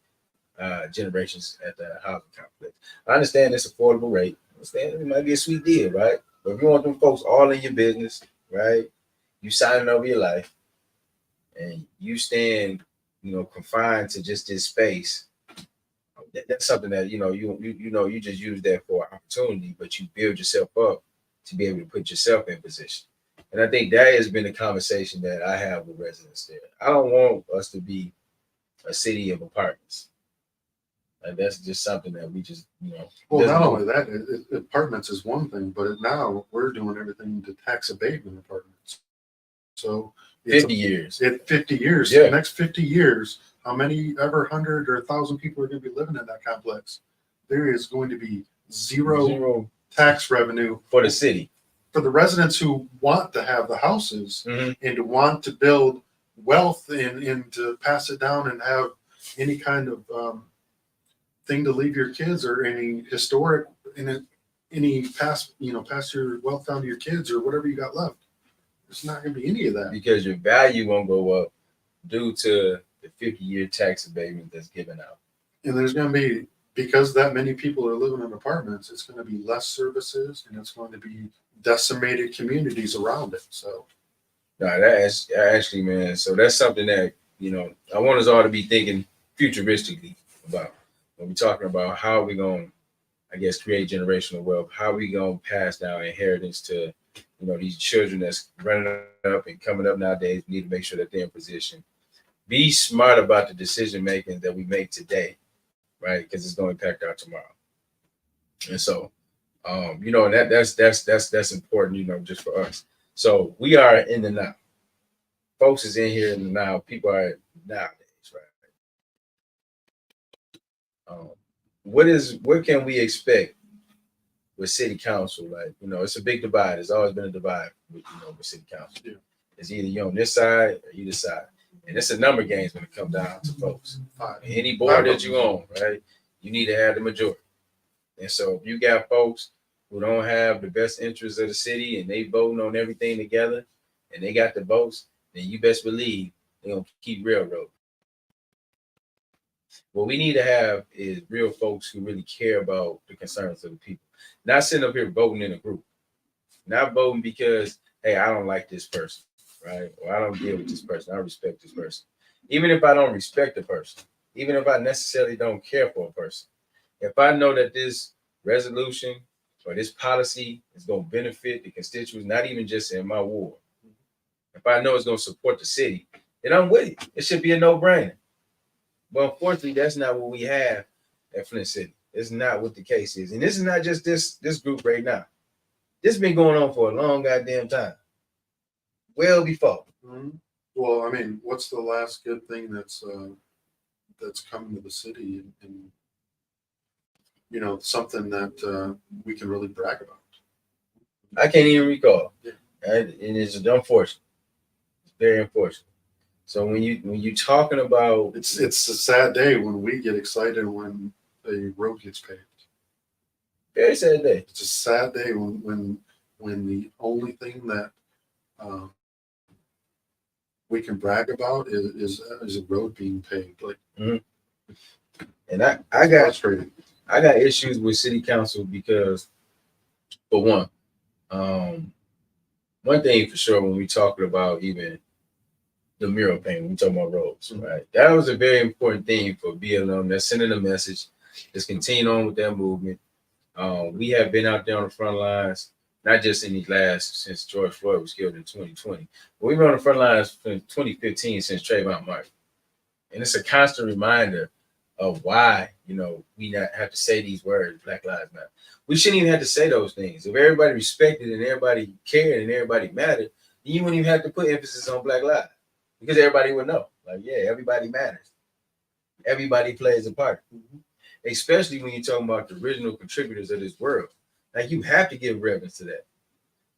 S1: generations at the housing complex. I understand it's affordable rate. I understand it might be a sweet deal, right? But if you want them folks all in your business, right? You signing over your life, and you stand confined to just this space. That's something that you just use that for opportunity, but you build yourself up to be able to put yourself in position. And I think that has been a conversation that I have with residents there. I don't want us to be a city of apartments. Like, that's just something that we just
S2: Well, not only that, apartments is one thing, but now we're doing everything to tax abatement apartments. So
S1: 50 years.
S2: 50 years.
S1: Yeah.
S2: The next 50 years, how many ever 100 or 1,000 people are going to be living in that complex? There is going to be zero tax revenue
S1: for the city.
S2: For the residents who want to have the houses and to want to build wealth and to pass it down and have any kind of thing to leave your kids or any historic, any pass your wealth down to your kids or whatever you got left. There's not going to be any of that.
S1: Because your value won't go up due to the 50-year tax abatement that's given out.
S2: And there's going to be because that many people are living in apartments, it's going to be less services and it's going to be decimated communities around it. So,
S1: No, that's actually, man. So that's something that, I want us all to be thinking futuristically about when we're talking about how we're going to, I guess, create generational wealth, how we going to pass down inheritance to, these children that's running up and coming up nowadays. We need to make sure that they're in position. Be smart about the decision making that we make today, right? Because it's going to impact our tomorrow. And so, and that's important, just for us. So we are in the now. Folks is in here in the now. People are nowadays, right? What can we expect with city council? Like, it's a big divide. There's always been a divide with city council.
S2: Yeah.
S1: It's either you're on this side or you this side. And it's a number games when it comes down to folks. Any board that you own, right? You need to have the majority. And so if you got folks who don't have the best interests of the city and they voting on everything together and they got the votes, then you best believe they're gonna keep railroad. What we need to have is real folks who really care about the concerns of the people. Not sitting up here voting in a group. Not voting because, hey, I don't like this person, right? Or I don't deal with this person. I respect this person. Even if I don't respect the person, even if I necessarily don't care for a person, if I know that this resolution or this policy is going to benefit the constituents, not even just in my ward, if I know it's going to support the city, then I'm with it. It should be a no-brainer. But unfortunately, that's not what we have at Flint City. It's not what the case is. And this is not just this group right now. This has been going on for a long goddamn time. Well before.
S2: mm-hmm. Well, I mean, what's the last good thing that's come to the city and something that we can really brag about?
S1: I can't even recall.
S2: Yeah.
S1: And it's unfortunate. It's very unfortunate. So when you talking about
S2: It's a sad day when we get excited when a road gets paved.
S1: very sad day.
S2: It's a sad day when the only thing that we can brag about is a road being paved. Like,
S1: and I got
S2: frustrating.
S1: I got issues with city council because, for one thing for sure, when we talking about even the mural painting, we talking about roads, right? That was a very important thing for BLM. That's sending a message. Let's continue on with that movement. We have been out there on the front lines, not just in these since George Floyd was killed in 2020, but we've been on the front lines since 2015 since Trayvon Martin. And it's a constant reminder of why, we not have to say these words, Black Lives Matter. We shouldn't even have to say those things. If everybody respected and everybody cared and everybody mattered, then you wouldn't even have to put emphasis on Black Lives because everybody would know. Like, yeah, everybody matters. Everybody plays a part. Especially when you're talking about the original contributors of this world. Like, you have to give reverence to that.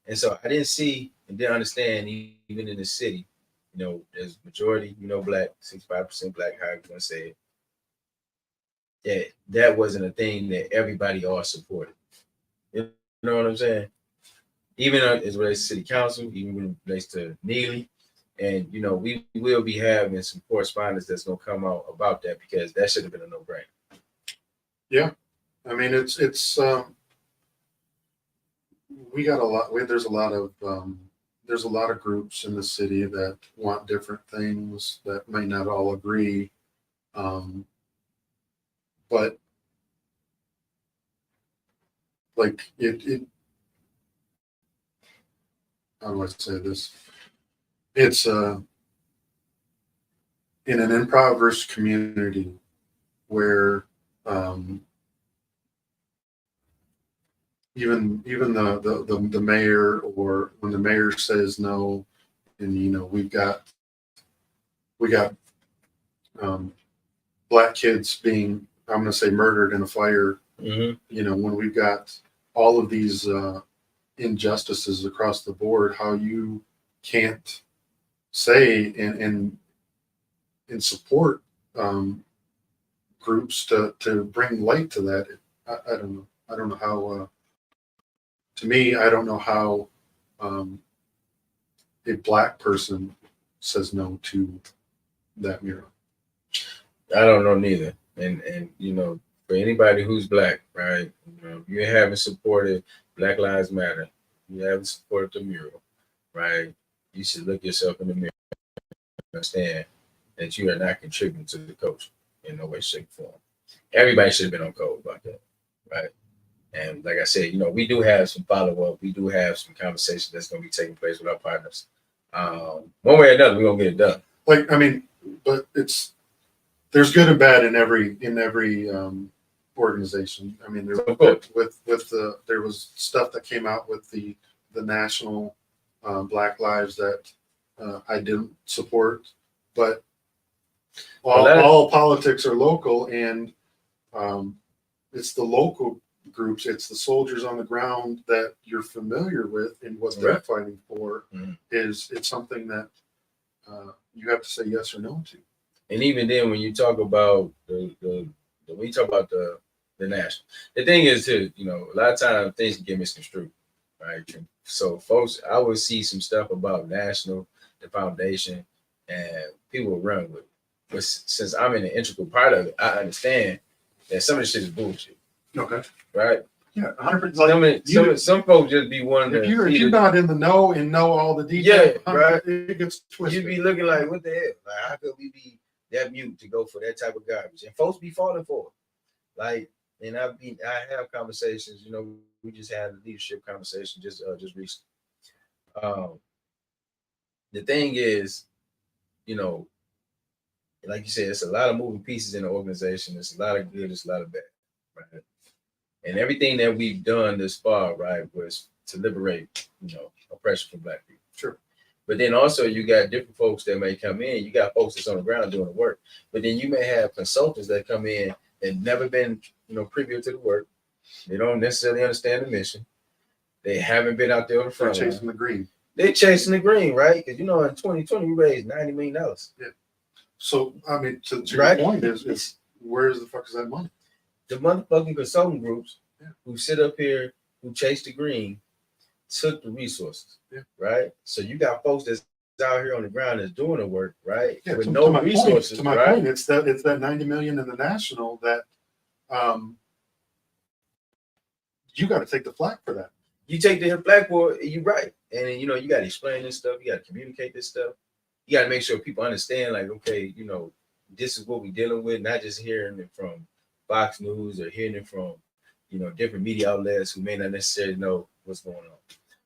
S1: And so I didn't see and didn't understand, even in the city, there's majority, Black, 65% Black, however you want to say it. That wasn't a thing that everybody all supported. You know what I'm saying? Even as it relates to city council, even when it relates to Neely. And, we will be having some correspondence that's going to come out about that because that should have been a no-brainer.
S2: Yeah. I mean, it's we got a lot. There's a lot of groups in the city that want different things that may not all agree. But like it how do I say this? It's in an impoverished community where even the mayor, or when the mayor says no, and we got Black kids being, I'm going to say, murdered in a fire. When we've got all of these injustices across the board, how you can't say and support groups to bring light to that. I don't know. I don't know how. To me, I don't know how a Black person says no to that mural.
S1: I don't know neither. And for anybody who's black, right? You haven't supported Black Lives Matter, you haven't supported the mural, right? You should look yourself in the mirror and understand that you are not contributing to the culture in no way, shape, or form. Everybody should have been on code about that, right? And like I said, we do have some follow up. We do have some conversation that's going to be taking place with our partners. One way or another, we're going to get it done.
S2: Like, I mean, but there's good and bad in every organization. I mean, there was stuff that came out with the national Black Lives that I didn't support, but all politics are local, and it's the local groups, it's the soldiers on the ground that you're familiar with and what they're fighting for. It's something that you have to say yes or no to.
S1: And even then, when you talk about the national, the thing is too, a lot of times things can get misconstrued, right? So folks, I would see some stuff about national, the foundation, and people will run with it. But since I'm in an integral part of it, I understand that some of the shit is bullshit.
S2: Okay.
S1: Right?
S2: Yeah, 100%.
S1: Some folks just be wanting
S2: if you're not in the know and know all the details,
S1: right.
S2: It gets twisted.
S1: You'd be looking like, what the hell? Like, how could we be that mute to go for that type of garbage? And folks be falling for it. Like, and I have conversations, we just had a leadership conversation just recently. The thing is, like you said, it's a lot of moving pieces in the organization. It's a lot of good, it's a lot of bad, right? And everything that we've done this far, right, was to liberate, oppression from Black people.
S2: Sure.
S1: But then also you got different folks that may come in. You got folks that's on the ground doing the work. But then you may have consultants that come in and never been, privy to the work. They don't necessarily understand the mission. They haven't been out there on the front.
S2: They're chasing the green.
S1: They're chasing the green, right? Because in 2020 we raised $90 million.
S2: Yeah. So I mean, to your point is where the fuck is that money?
S1: The motherfucking consulting groups who sit up here, who chase the green, took the resources, right? So you got folks that's out here on the ground that's doing the work, right?
S2: Yeah,
S1: with no resources,
S2: to my point, it's that $90 million in the national that you got to take the flak for that.
S1: You take the flak for it, you're right. And then, you got to explain this stuff. You got to communicate this stuff. You got to make sure people understand, like, okay, this is what we're dealing with, not just hearing it from Fox News or hearing it from, different media outlets who may not necessarily know what's going on.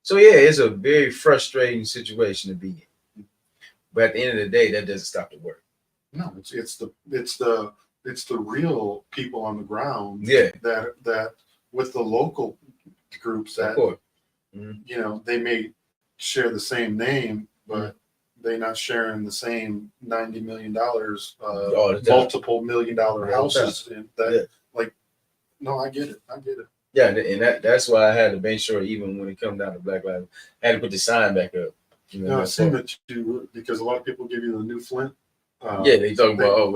S1: So yeah, it's a very frustrating situation to be in. But at the end of the day, that doesn't stop the work.
S2: No, it's the real people on the ground.
S1: Yeah.
S2: That with the local groups that they may share the same name, but they're not sharing the same $90 million, multiple $1 million houses. No, I get it.
S1: Yeah, and that's why I had to make sure, even when it comes down to Black Lives, I had to put the sign back up.
S2: I assume that because a lot of people give you the new Flint.
S1: They talk about,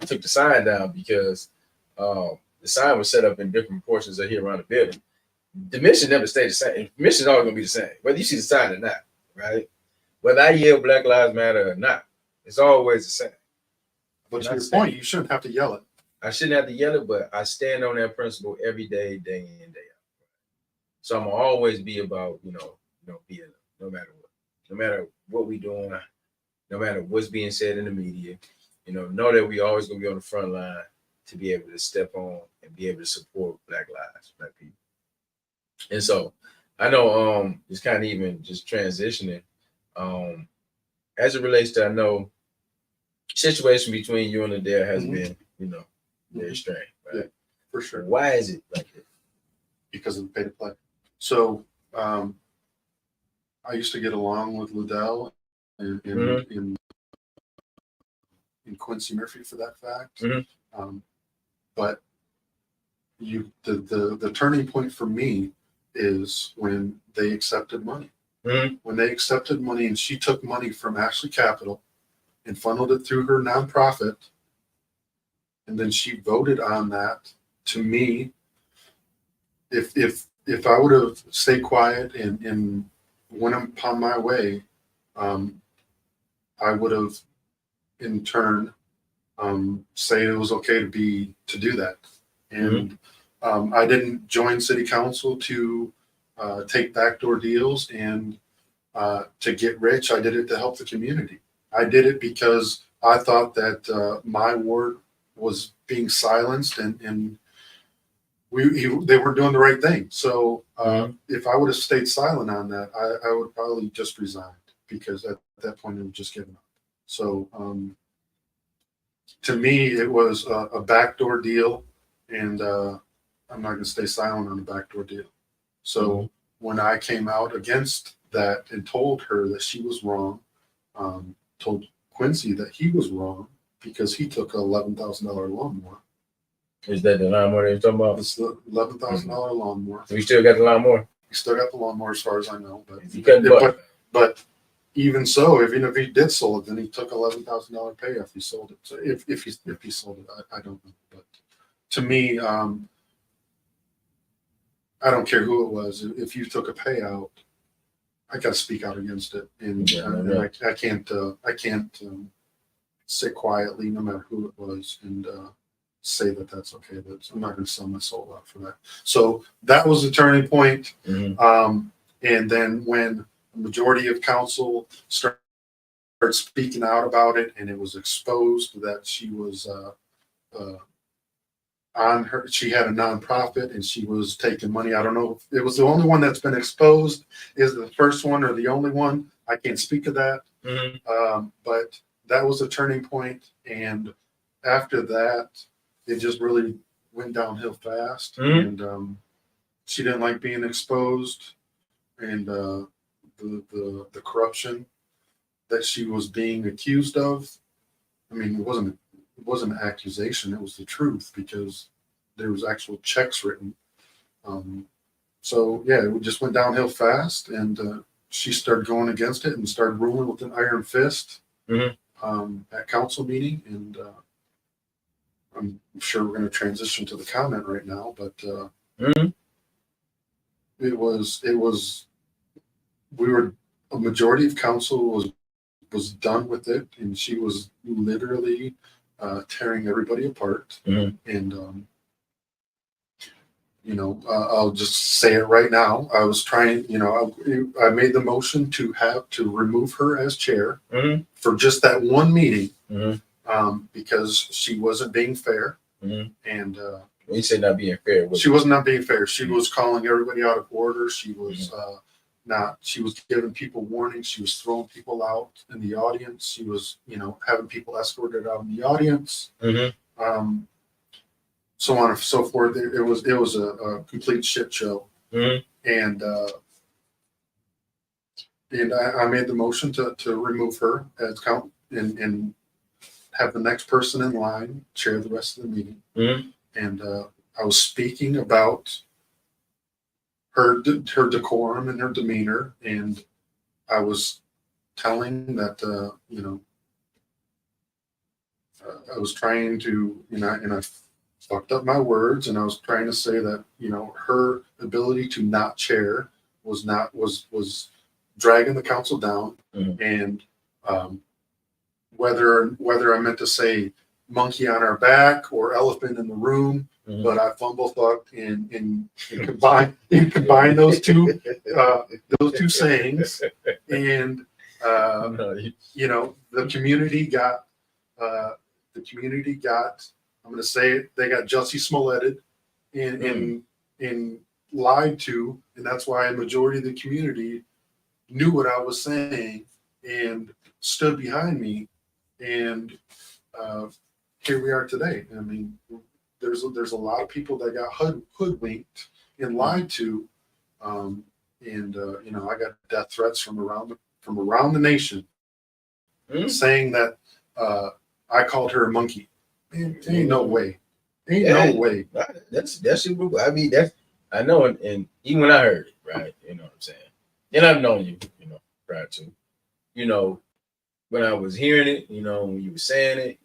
S1: took the sign down because the sign was set up in different portions of here around the building. The mission never stayed the same. The mission is always going to be the same, whether you see the sign or not, right? Whether I yell Black Lives Matter or not, it's always the same.
S2: But to your point, you shouldn't have to yell it.
S1: I shouldn't have to yell it, but I stand on that principle every day, day in, day out. So I'm gonna always be about, being no matter what we're doing, no matter what's being said in the media, know that we always gonna be on the front line to be able to step on and be able to support Black lives, Black people. And so I know it's kind of even just transitioning. As it relates to, I know situation between you and Adele has been, very strange, right?
S2: Yeah, for sure.
S1: Why is it like that?
S2: Because of the pay to play. So I used to get along with Liddell in Quincy Murphy for that fact. But the turning point for me is when they accepted money. When they accepted money and she took money from Ashley Capital and funneled it through her nonprofit, and then she voted on that. To me, if I would have stayed quiet and went upon my way, I would have in turn say it was okay to do that. And I didn't join city council to take backdoor deals and to get rich. I did it to help the community. I did it because I thought that my ward was being silenced and they weren't doing the right thing. So if I would have stayed silent on that, I would probably just resigned, because at that point it was just given up. So to me, it was a backdoor deal, and I'm not going to stay silent on a backdoor deal. So when I came out against that and told her that she was wrong, told Quincy that he was wrong because he took a $11,000 lawnmower.
S4: Is that the lawnmower you're talking about?
S2: It's the $11,000 lawnmower.
S4: We still got the lawnmower?
S2: He still got the lawnmower as far as I know, but even so, even if he did sell it, then he took $11,000 payoff. He sold it. So if he sold it, I don't know. But to me, I don't care who it was. If you took a payout, I got to speak out against it, and I can't sit quietly, no matter who it was, and say that that's okay. But I'm not going to sell my soul out for that. So that was the turning point. And then when the majority of council started speaking out about it, and it was exposed that she was she had a nonprofit and she was taking money. I don't know if it was the only one that's been exposed, is the first one or the only one. I can't speak to that. But that was a turning point. And after that, it just really went downhill fast. And she didn't like being exposed, and the corruption that she was being accused of. I mean, it wasn't an accusation, it was the truth, because there was actual checks written. So yeah, it just went downhill fast, and she started going against it and started ruling with an iron fist at council meeting. And I'm sure we're going to transition to the comment right now, but a majority of council was done with it, and she was literally tearing everybody apart. And I'll just say it right now. I was trying, I made the motion to remove her as chair for just that one meeting, because she wasn't being fair. And
S4: when you say not being fair,
S2: she was not being fair. She was calling everybody out of order. She was she was giving people warnings. She was throwing people out in the audience. She was, having people escorted out in the audience. So on and so forth. It was a complete shit show. And I made the motion to remove her as count and have the next person in line chair the rest of the meeting. And I was speaking about her decorum and her demeanor, and I was telling that I was trying to, and I fucked up my words, and I was trying to say that her ability to not chair was dragging the council down. And whether I meant to say monkey on our back or elephant in the room, but I fumble fucked and combine those two sayings, and the community got I'm going to say it, they got Jussie Smolletted and lied to, and that's why a majority of the community knew what I was saying and stood behind me, and here we are today. I mean, there's a lot of people that got hoodwinked and lied to, and I got death threats from around the nation, saying that I called her a monkey. Ain't no way. No way.
S4: That's I mean, I know, and even when I heard it, right, you know what I'm saying, and I've known you, prior to, when I was hearing it, when you were saying it,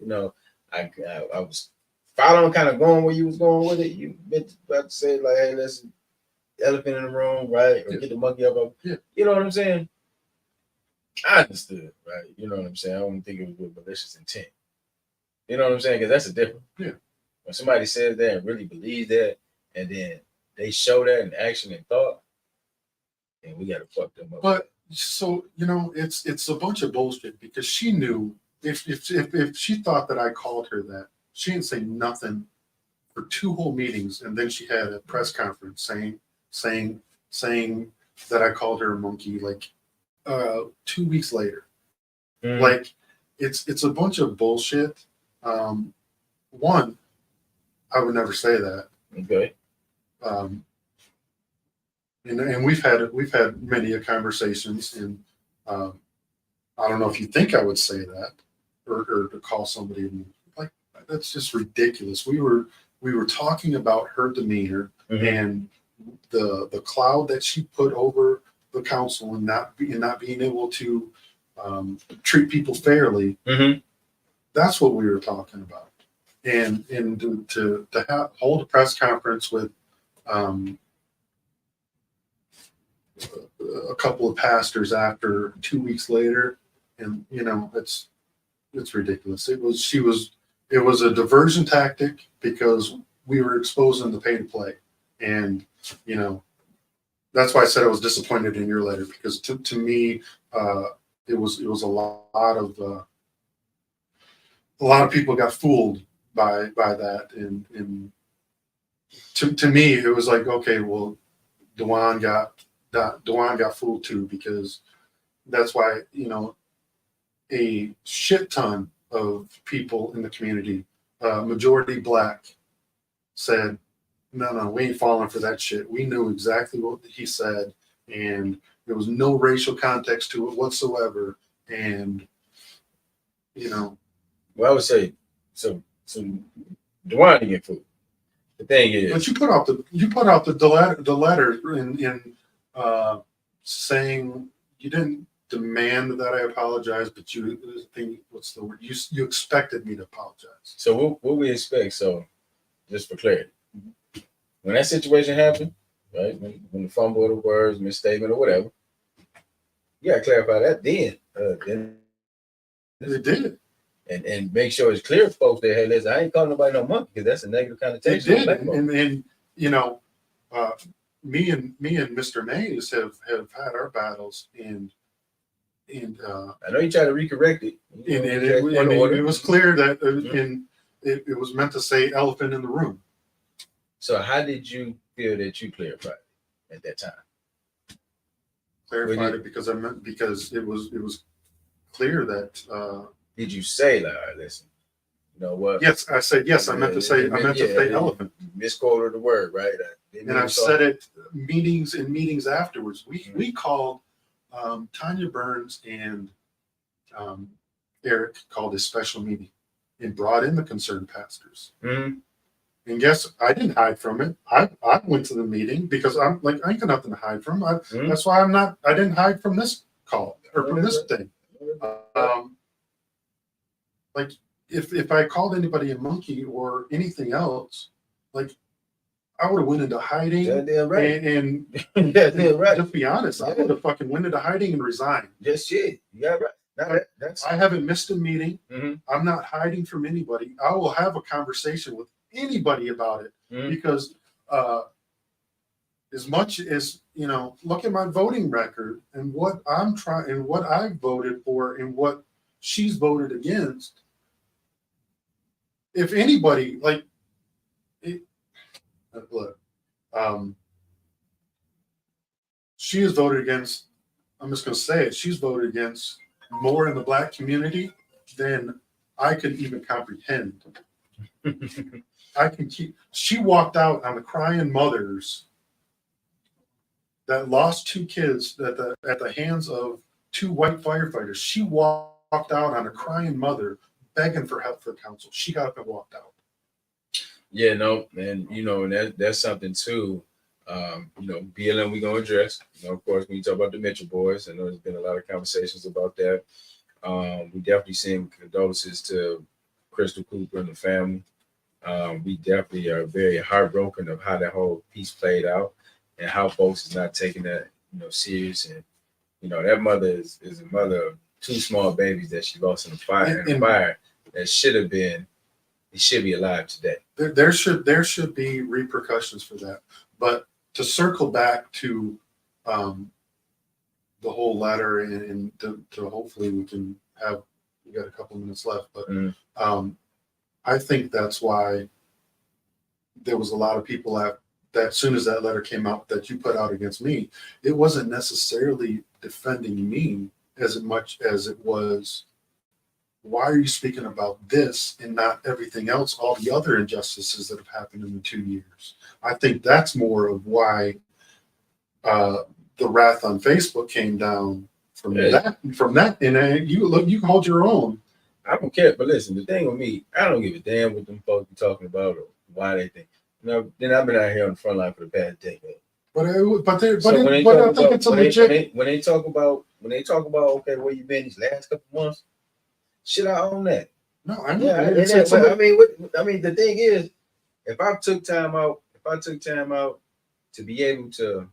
S4: I was following, kind of going where you was going with it. You meant about to say like, hey, let's elephant in the room, right, or get the monkey up.
S2: Yeah.
S4: You know what I'm saying? I understood, right? You know what I'm saying? I don't think it was with malicious intent. You know what I'm saying? Because that's a difference.
S2: Yeah.
S4: when somebody says that and really believes that, and then they show that in action and thought, and we gotta fuck them up.
S2: But so it's a bunch of bullshit because she knew if she thought that I called her that, she didn't say nothing for 2 whole meetings, and then she had a press conference saying that I called her a monkey like 2 weeks later. Like it's a bunch of bullshit. One, I would never say that.
S4: Okay.
S2: And we've had many conversations, and I don't know if you think I would say that or to call somebody like that's just ridiculous. We were talking about her demeanor and the cloud that she put over the council and not being able to treat people fairly. That's what we were talking about. And to hold a press conference with a couple of pastors after 2 weeks later, and it's ridiculous. It was a diversion tactic because we were exposing the pay to play, and that's why I said I was disappointed in your letter, because to me it was a lot of people got fooled by that, and to me it was like, okay, well, Dewan got fooled too, because that's why a shit ton of people in the community, majority black, said, no, we ain't falling for that shit. We knew exactly what he said, and there was no racial context to it whatsoever. And
S4: well, I would say so Dewan didn't get fooled. The thing is,
S2: but you put out the letter in saying you didn't demand that I apologize, but what's the word? You expected me to apologize.
S4: So what we expect? So just for clarity, when that situation happened, right? When the fumble of the words, misstatement, or whatever, you gotta clarify that then
S2: It did.
S4: And make sure it's clear, folks, that hey, listen, I ain't calling nobody no monkey, because that's a negative connotation.
S2: It did, and me and Mr. Mays have had our battles, and
S4: I know you try to recorrect it.
S2: It was clear that it was meant to say elephant in the room.
S4: So how did you feel that you clarified it at that time?
S2: Clarified it because it was clear that.
S4: Did you say, like, all right, listen, you know what?
S2: Yes, I said yes. I meant to say elephant.
S4: Misquoted the word, right?
S2: And I've said it meetings afterwards. We called Tanya Burns and Eric called a special meeting and brought in the concerned pastors. And guess I didn't hide from it. I went to the meeting because I'm like, I ain't got nothing to hide from. That's why I didn't hide from this call or from this thing. Like if I called anybody a monkey or anything else, like I would have went into hiding.
S4: Right.
S2: And
S4: right.
S2: Just be honest, I would have fucking went into hiding and resigned.
S4: Just shit. Yeah, right.
S2: I haven't missed a meeting.
S4: Mm-hmm.
S2: I'm not hiding from anybody. I will have a conversation with anybody about it because as much as look at my voting record and what I'm trying and what I voted for and what she's voted against. If anybody look, she has voted against. I'm just going to say it. She's voted against more in the black community than I could even comprehend. She walked out on the crying mothers that lost 2 kids at the hands of 2 white firefighters. She walked out on a crying mother begging for help for council. She got up and walked out.
S4: Yeah, no, and that's something too. BLM we're gonna address. Of course, when you talk about the Mitchell boys, I know there's been a lot of conversations about that. We definitely send condolences to Crystal Cooper and the family. We definitely are very heartbroken of how that whole piece played out and how folks is not taking that serious. And that mother is a mother of 2 small babies that she lost in the fire. That should have been it should be alive today.
S2: There should be repercussions for that. But to circle back to the whole letter and to hopefully we got a couple minutes left, but I think that's why there was a lot of people that as soon as that letter came out that you put out against me, it wasn't necessarily defending me as much as it was, why are you speaking about this and not everything else, all the other injustices that have happened in the 2 years? I think that's more of why the wrath on Facebook came down from that. And you hold your own.
S4: I don't care, but listen, the thing with me, I don't give a damn what them folks be talking about or why they think. Then I've been out here on the front line for the past decade.
S2: But I think it's a legit.
S4: When they talk about okay, where you been these last couple months, shit, I own that.
S2: No, I know.
S4: Yeah, I mean, the thing is, if I took time out to be able to,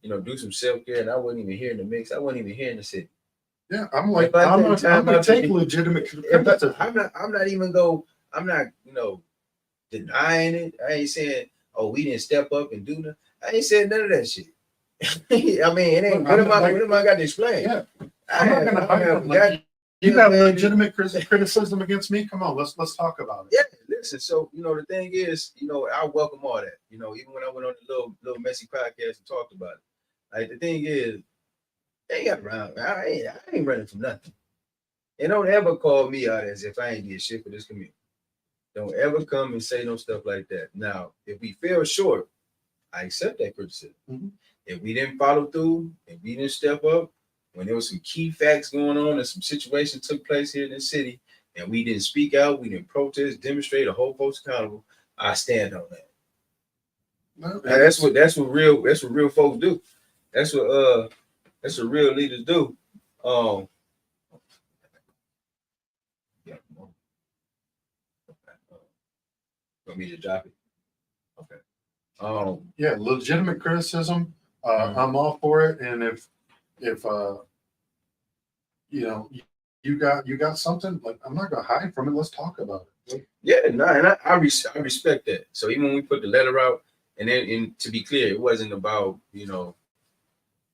S4: do some self-care, and I wasn't even here in the mix, I wasn't even here in the city.
S2: Yeah, I'm gonna take legitimate criticism.
S4: I'm not denying it. I ain't saying, oh, we didn't step up and do nothing. I ain't saying none of that shit. I mean, it ain't. What am I got to explain?
S2: Yeah, I'm not gonna hide. You got legitimate criticism against me? Come on, let's talk about it.
S4: Yeah, listen. So the thing is, I welcome all that. Even when I went on the little messy podcast and talked about it. Like the thing is, they got around. I ain't running from nothing. And don't ever call me out as if I ain't did shit for this community. Don't ever come and say no stuff like that. Now, if we fell short, I accept that criticism.
S2: Mm-hmm.
S4: If we didn't follow through, if we didn't step up, when there was some key facts going on and some situations took place here in the city, and we didn't speak out, we didn't protest, demonstrate, or hold folks accountable, I stand on that.
S2: No,
S4: that's what real folks do. That's what real leaders do. Want me to drop it? Okay.
S2: Yeah, legitimate criticism. I'm all for it. And if you got something, like, I'm not gonna hide from it. Let's talk about it.
S4: Yeah, no, and I respect that. So even when we put the letter out, and to be clear, it wasn't about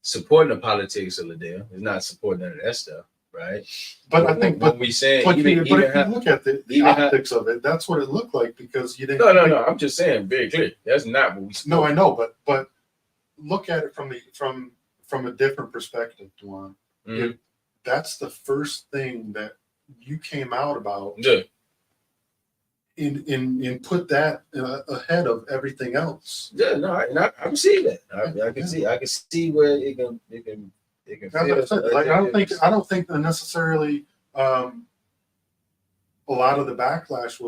S4: supporting the politics of Liddell. It's not supporting none of that stuff, right?
S2: But I think,
S4: what we saying,
S2: if you look at the optics of it, that's what it looked like, because you didn't.
S4: No. I'm just saying very clear. That's not what we.
S2: No, I know, but look at it from a different perspective, Duan.
S4: Mm-hmm.
S2: That's the first thing that you came out about.
S4: Yeah.
S2: And put that ahead of everything else.
S4: Yeah, no, I can see that. I can see where it can
S2: Like, I don't think that necessarily a lot of the backlash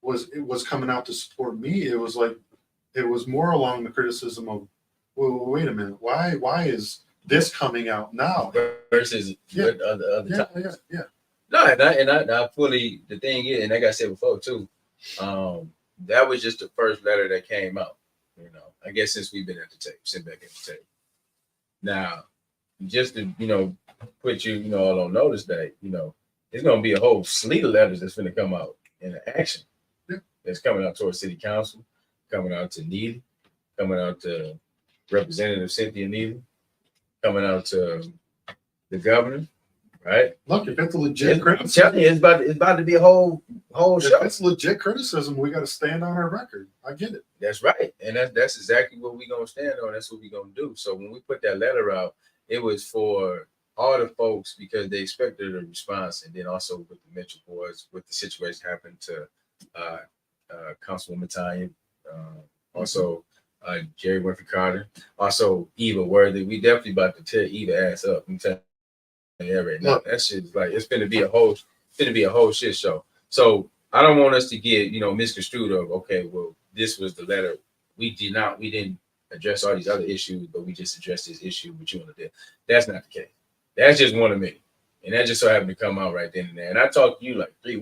S2: was coming out to support me. It was more along the criticism of, well, wait a minute, why is this coming out now
S4: versus other topics?
S2: Yeah.
S4: No, and I fully, the thing is, and like I said before too, that was just the first letter that came out. I guess since we've been at the table, sitting back at the table. Now, just to put you all on notice that there's gonna be a whole slew of letters that's gonna come out in action.
S2: Yeah.
S4: That's coming out towards City Council, coming out to Neely, coming out to Representative Cynthia Neely, coming out to the governor. Right.
S2: Look, if it's a legit criticism,
S4: I'm telling you, it's about to be a whole show.
S2: If it's legit criticism, we got to stand on our record. I get it.
S4: That's right, and that's exactly what we're gonna stand on. That's what we're gonna do. So when we put that letter out, it was for all the folks because they expected a response, and then also with the Metro boys, with the situation happened to Councilwoman Tanya, also Jerry Winfrey Carter, also Eva Worthy. We definitely about to tear Eva ass up. I'm telling you. Yeah, right now that shit's like it's gonna be a whole shit show. So I don't want us to get misconstrued of okay, well, this was the letter. We didn't address all these other issues, but we just addressed this issue with you on the day. That's not the case. That's just one of many. And that just so happened to come out right then and there. And I talked to you like 4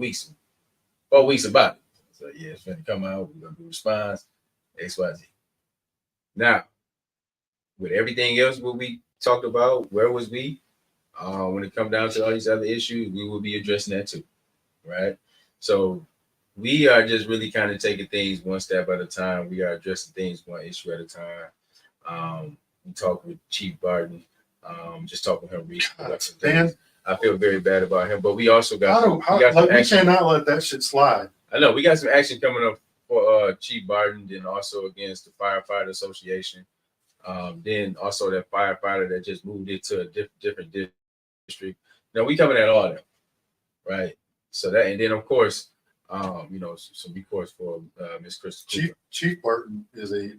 S4: weeks about it. So yeah, it's gonna come out, we're gonna do response, XYZ. Now, with everything else what we talked about, where was we? When it comes down to all these other issues, we will be addressing that too. right? So we are just really kind of taking things one step at a time. We are addressing things one issue at a time. We talked with Chief Barton, just talking to him recently about some
S2: Man,
S4: things. I feel very bad about him, but we also got
S2: we cannot let that shit slide.
S4: I know we got some action coming up for Chief Barton, then also against the Firefighter Association. Then also that firefighter that just moved into a different district. Now we coming at all of them, right? So that, and then of course, some recourse for Miss Crystal.
S2: Chief Barton is a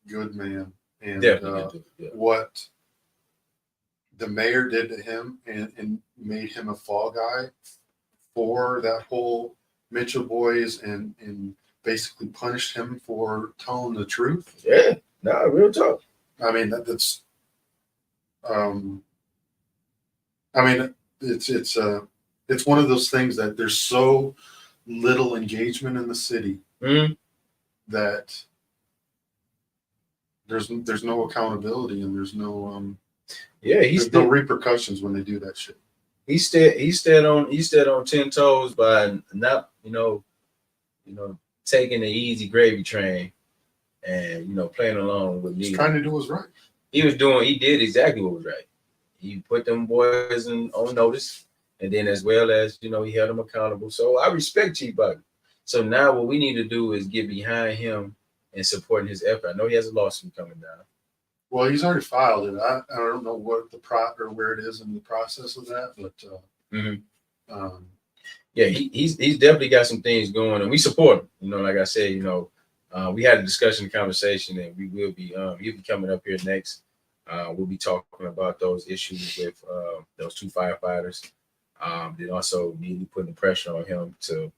S2: good man, and
S4: Definitely
S2: what the mayor did to him and made him a fall guy for that whole Mitchell boys and basically punished him for telling the truth.
S4: Yeah, no, real talk.
S2: I mean that's I mean it's one of those things that there's so little engagement in the city that there's no accountability and there's no there's no repercussions when they do that shit.
S4: He stood on 10 toes by not taking the easy gravy train and playing along with me.
S2: He's trying to do what's right.
S4: He did exactly what was right. He put them boys on notice, and then as well as he held them accountable. So I respect Chief Barton. So now what we need to do is get behind him and supporting his effort. I know he has a lawsuit coming down.
S2: Well, he's already filed it. I don't know what or where it is in the process of that, but
S4: yeah, he's definitely got some things going, and we support him. Like I said, we had a discussion, conversation, and we will be he'll be coming up here next. We'll be talking about those issues with those two firefighters. Then also really putting the pressure on him to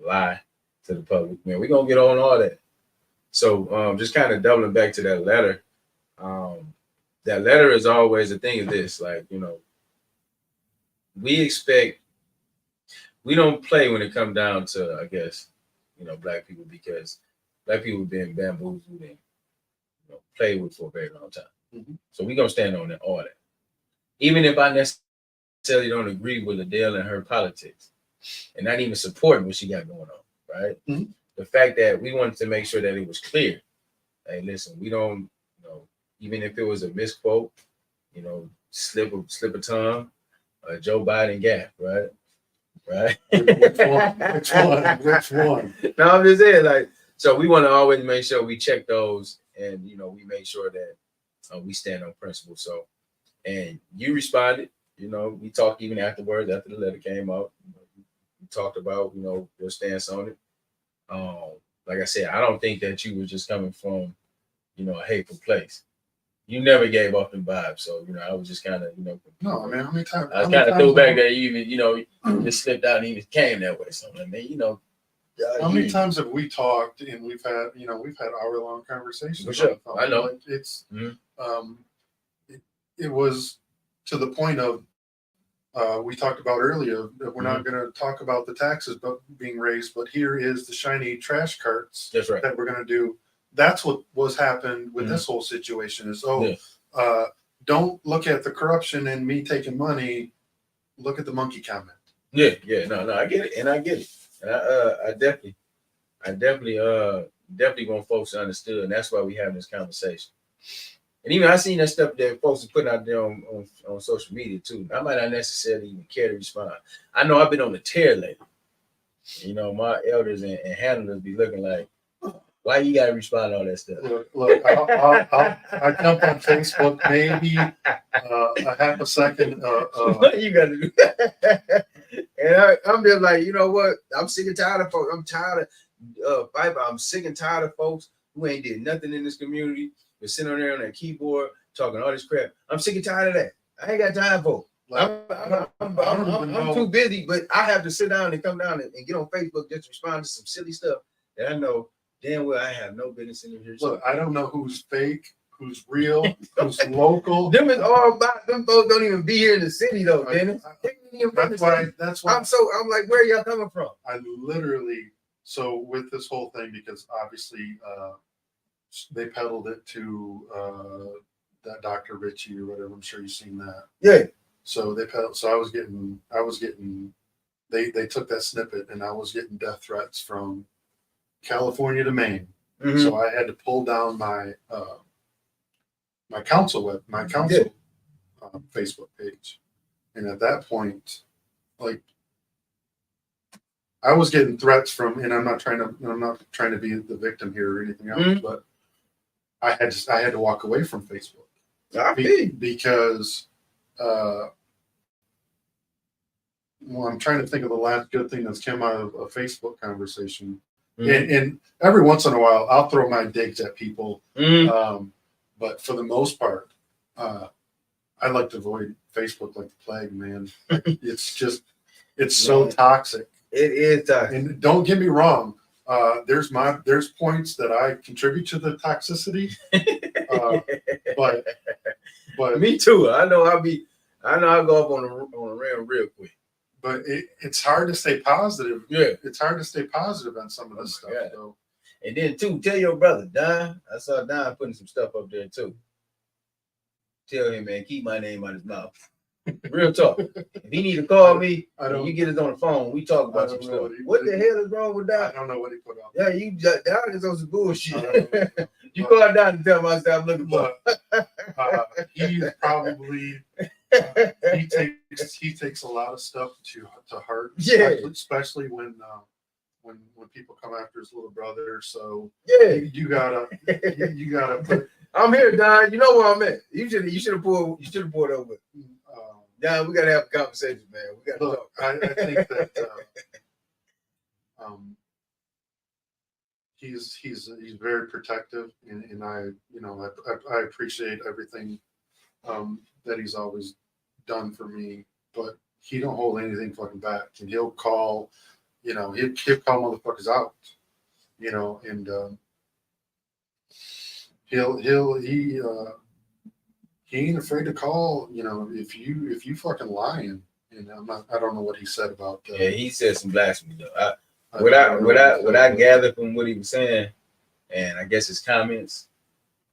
S4: lie to the public. Man, we're gonna get on all that. So just kind of doubling back to that letter. That letter is always the thing of this, we don't play when it comes down to, I guess, black people, because black people have been bamboozled and played with for a very long time.
S2: Mm-hmm.
S4: So we're gonna stand on all that. Even if I necessarily don't agree with Adele and her politics and not even supporting what she got going on, right?
S2: Mm-hmm.
S4: The fact that we wanted to make sure that it was clear. Hey, listen, we don't, even if it was a misquote, slip of tongue, Joe Biden gap, right? Right.
S2: Which one?
S4: No, I'm just saying, so we want to always make sure we check those, and we make sure that we stand on principle. So, and you responded. We talked even afterwards, after the letter came out. We talked about your stance on it. Like I said, I don't think that you were just coming from a hateful place. You never gave off them vibes, so I was just kind of
S2: No, I mean, how many times?
S4: I was kind of threw back that you even just slipped out and even came that way. So I mean,
S2: how many times have we talked and we've had hour-long conversations?
S4: For sure, I know.
S2: Like it's it was to the point of we talked about earlier that we're not going to talk about the taxes but being raised, but here is the shiny trash carts.
S4: That's right.
S2: That we're going to do. That's what was happened with this whole situation is, don't look at the corruption and me taking money. Look at the monkey comment.
S4: Yeah. No, I get it. And I get it. And I definitely want folks to understand. And that's why we having this conversation. And even I seen that stuff that folks are putting out there on social media too. I might not necessarily even care to respond. I know I've been on the tear lately. My elders and handlers be looking like, why you gotta respond to all that stuff?
S2: Look, I jump on Facebook maybe a half a second.
S4: What you gotta do? And I'm just like, you know what? I'm sick and tired of folks. I'm tired of Pfeiffer. I'm sick and tired of folks who ain't did nothing in this community, but sitting on there on that keyboard talking all this crap. I'm sick and tired of that. I ain't got time for it. I'm too busy, but I have to sit down and come down and get on Facebook just to respond to some silly stuff that I know damn well I have no business in here.
S2: Look, I don't know who's fake, who's real, who's local.
S4: Them is all about them folks don't even be here in the city though, Dennis.
S2: That's why
S4: I'm like, where y'all coming from?
S2: I literally with this whole thing, because obviously they peddled it to that Dr. Richie or whatever. I'm sure you've seen that.
S4: Yeah.
S2: So they peddled. So I was getting. they took that snippet, and I was getting death threats from California to Maine.
S4: Mhm.
S2: So I had to pull down my council Facebook page, and at that point, like, I was getting threats from, and I'm not trying to be the victim here or anything else,
S4: Mhm.
S2: but I had to walk away from Facebook because well, I'm trying to think of the last good thing that's come out of a Facebook conversation.
S4: Mhm.
S2: And every once in a while, I'll throw my digs at people.
S4: Mhm.
S2: But for the most part, I like to avoid Facebook like the plague, man. Like, it's so toxic.
S4: It is toxic.
S2: And don't get me wrong, there's points that I contribute to the toxicity. But
S4: Me too. I know I'll go up on a rim real quick.
S2: But it's hard to stay positive.
S4: Yeah.
S2: It's hard to stay positive on some of this stuff.
S4: God.
S2: So.
S4: And then too, tell your brother, Don. I saw Don putting some stuff up there too. Tell him, man, keep my name out his mouth. Real talk. If he need to call me, you get us on the phone. We talk about some stuff. What the hell is wrong with that?
S2: I don't know what he put out.
S4: Yeah, Don is on some bullshit. You call Don and tell him I stop looking for.
S2: He's probably he takes a lot of stuff to heart.
S4: Yeah.
S2: Especially when people come after his little brother. So
S4: yeah,
S2: you gotta put.
S4: I'm here, Don. You know where I'm at. You should have pulled over. Don, we gotta have a conversation, man. We gotta talk.
S2: I think that he's very protective, and I appreciate everything that he's always done for me, but he don't hold anything fucking back, and he'll call motherfuckers out, and he ain't afraid to call, if you fucking lying. And I don't know what he said about that.
S4: Yeah, he said some blasphemy though. What I gathered from what he was saying, and I guess his comments,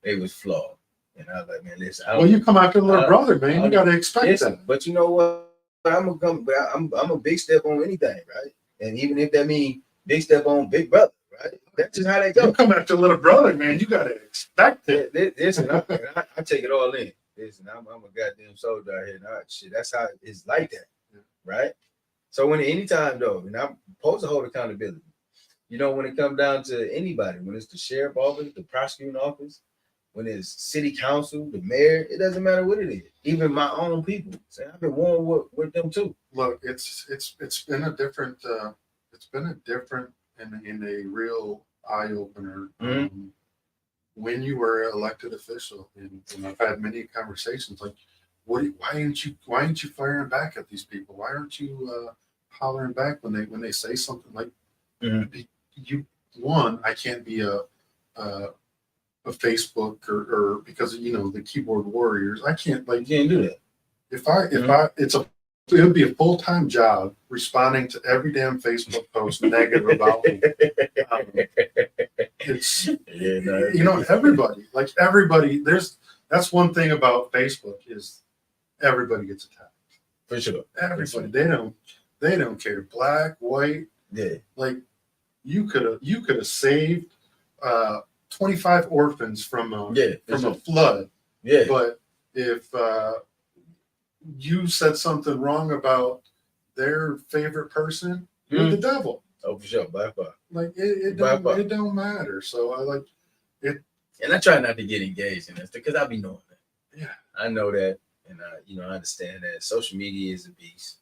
S4: they was flawed. And I was like, man, listen.
S2: You come after the little brother, man. You gotta expect that.
S4: But you know what? I'm a big step on anything, right? And even if that means big step on big brother, right? That's just how they go.
S2: You come after little brother, man. You gotta expect it.
S4: Listen, I take it all in. Listen, I'm a goddamn soldier out here. Shit, that's how it's like that, right? So anytime though, and I'm supposed to hold accountability. When it comes down to anybody, when it's the sheriff office, the prosecuting office, when it's city council, the mayor, it doesn't matter what it is. Even my own people, I've been warned with them too.
S2: Look, it's been a different and a real eye opener.
S4: Mm-hmm.
S2: When you were an elected official, and I've had many conversations like, why aren't you firing back at these people? Why aren't you hollering back when they say something like, I can't be a Facebook or because the keyboard warriors. I can't
S4: do that.
S2: It would be a full-time job responding to every damn Facebook post negative about me. Everybody. That's one thing about Facebook is everybody gets attacked.
S4: For sure.
S2: Everybody. They don't care. Black, white.
S4: Yeah.
S2: Like you could have saved 25 orphans from a flood.
S4: Yeah.
S2: But if you said something wrong about their favorite person, you're the devil.
S4: Oh, for sure. By far.
S2: Like it don't matter. So I like it.
S4: And I try not to get engaged in this because I be knowing that.
S2: Yeah.
S4: I know that, and I understand that social media is a beast,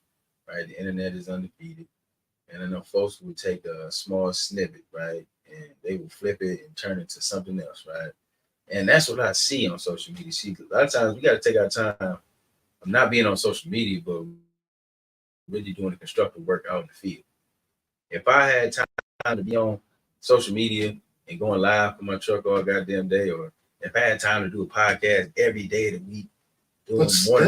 S4: right? The internet is undefeated. And I know folks would take a small snippet, right? And they will flip it and turn it to something else, right? And that's what I see on social media. See, a lot of times we got to take our time of not being on social media, but really doing the constructive work out in the field. If I had time to be on social media and going live from my truck all goddamn day, or if I had time to do a podcast every day of the week, doing stuff,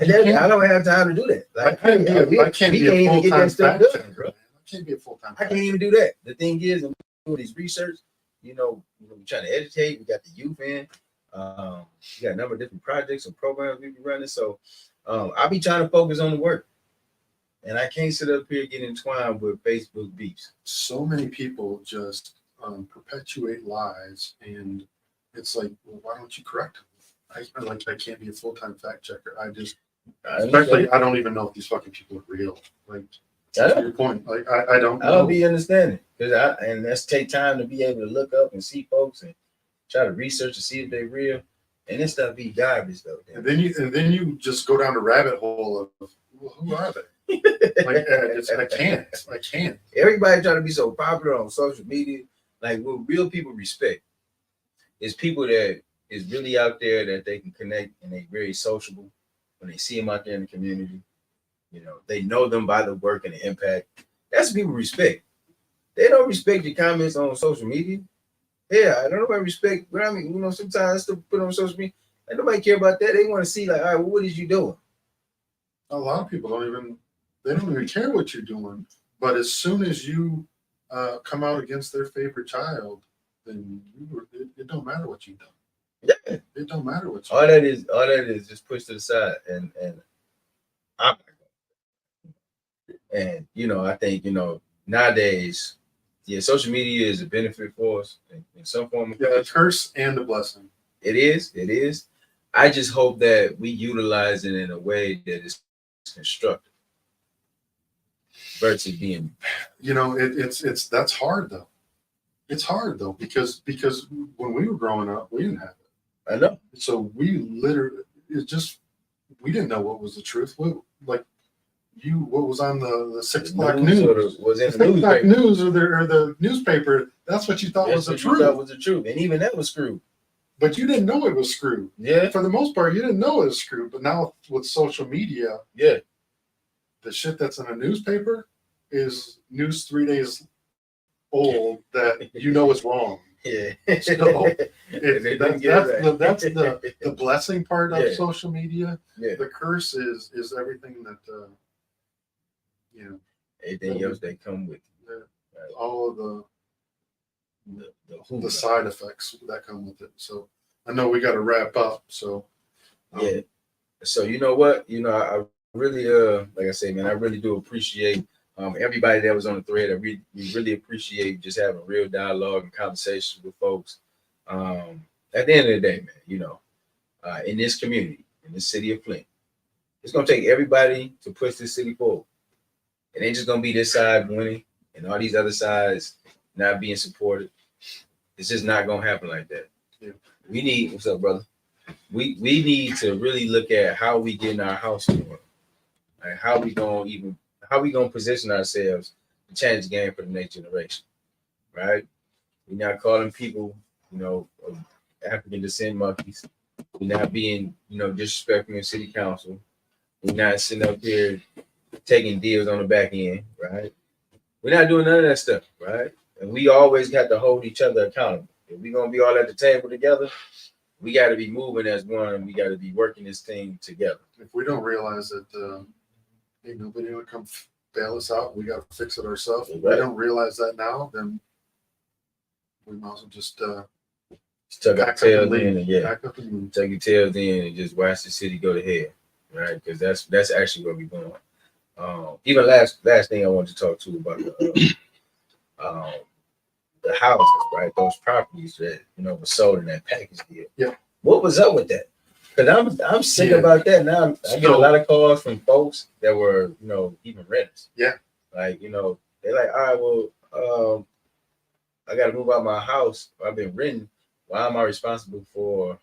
S4: I don't have time to do that. Like,
S2: I can't be a full-time fact checker, bro. I can't be a full-time.
S4: I can't even do that. The thing is, I'm doing this research. We're trying to educate. We got the youth in. We got a number of different projects and programs we be running. So I'll be trying to focus on the work. And I know that, and I understand that social media is a beast, right? The internet is undefeated. And I know folks would take a small snippet, right? And they will flip it and turn it to something else, right? And that's what I see on social media. See, a lot of times we got to take our time of not being on social media, but really doing the constructive work out in the field. If I had time to be on social media and going live from my truck all goddamn day, or if I had time to do a podcast every day of the week, doing more than one stuff, And I can't sit up here getting entwined with Facebook beefs.
S2: So many people just perpetuate lies, and it's like, well, why don't you correct them? I can't be a full-time fact checker. Especially, I don't even know if these fucking people are real. Like, to your point, like I don't know.
S4: I don't be understanding and let's take time to be able to look up and see folks and try to research and see if they're real. And this stuff be garbage though.
S2: And then you just go down the rabbit hole of, well, who are they? Like, I can't.
S4: Everybody trying to be so popular on social media. Like, what real people respect is people that is really out there that they can connect and they very sociable when they see them out there in the community. You know, they know them by the work and the impact. That's what people respect. They don't respect your comments on social media. Yeah, I don't know about respect, but I mean, you know, sometimes to put on social media, like, nobody care about that. They want to see, like, all right, well, what is you doing?
S2: A lot of people don't even care what you're doing. But as soon as you come out against their favorite child, then it don't matter what you've done.
S4: Yeah,
S2: it don't matter what you.
S4: All that is just pushed to the side, and I'm, and you know, I think, you know, nowadays, yeah, social media is a benefit for us in some form.
S2: Yeah, a curse and a blessing.
S4: It is. I just hope that we utilize it in a way that is constructive versus being.
S2: You know, it's that's hard though. It's hard though because when we were growing up, we didn't have it.
S4: I know.
S2: So we literally, we didn't know what was the truth. What was on the 6 o'clock news?
S4: Was in the
S2: 6 o'clock
S4: newspaper.
S2: news or the newspaper? That's what you thought was the truth.
S4: That was the truth, and even that was screwed.
S2: But you didn't know it was screwed.
S4: Yeah.
S2: For the most part, you didn't know it was screwed. But now with social media,
S4: yeah,
S2: the shit that's in a newspaper is news 3 days old that you know is wrong.
S4: Yeah.
S2: So that's the blessing part of social media.
S4: Yeah.
S2: The curse is everything that you know.
S4: Anything else they come with.
S2: All of the side effects that come with it. So I know we got to wrap up. So
S4: yeah. So you know what? You know, I really like I say, man, I really do appreciate everybody that was on the thread. We really appreciate just having real dialogue and conversations with folks. At the end of the day, man, you know, in this community, in the city of Flint, it's gonna take everybody to push this city forward. It ain't just gonna be this side winning and all these other sides not being supported. It's just not gonna happen like that.
S2: Yeah.
S4: We need, what's up, brother? We need to really look at how we get in our house in order. Like how we gonna position ourselves to change the game for the next generation. Right? We're not calling people, you know, African descent monkeys. We're not being, you know, disrespectful in city council. We're not sitting up here taking deals on the back end, right? We're not doing none of that stuff, right? And we always got to hold each other accountable. If we're gonna be all at the table together, we got to be moving as one, and we got to be working this thing together.
S2: If we don't realize that ain't nobody gonna come bail us out, we got to fix it ourselves. If we don't realize that now, then we might as well just
S4: tuck our tails in and
S2: back up and leave.
S4: tuck your tails in and just watch the city go to hell, right? Because that's actually where we're going. Even last thing I wanted to talk to about the houses, right? Those properties that, you know, were sold in that package deal.
S2: Yeah.
S4: What was up with that? Because I'm sick about that now. I get a lot of calls from folks that were, you know, even renters.
S2: Yeah.
S4: Like, you know, they're like, all right, well, I got to move out my house. I've been renting. Why am I responsible for,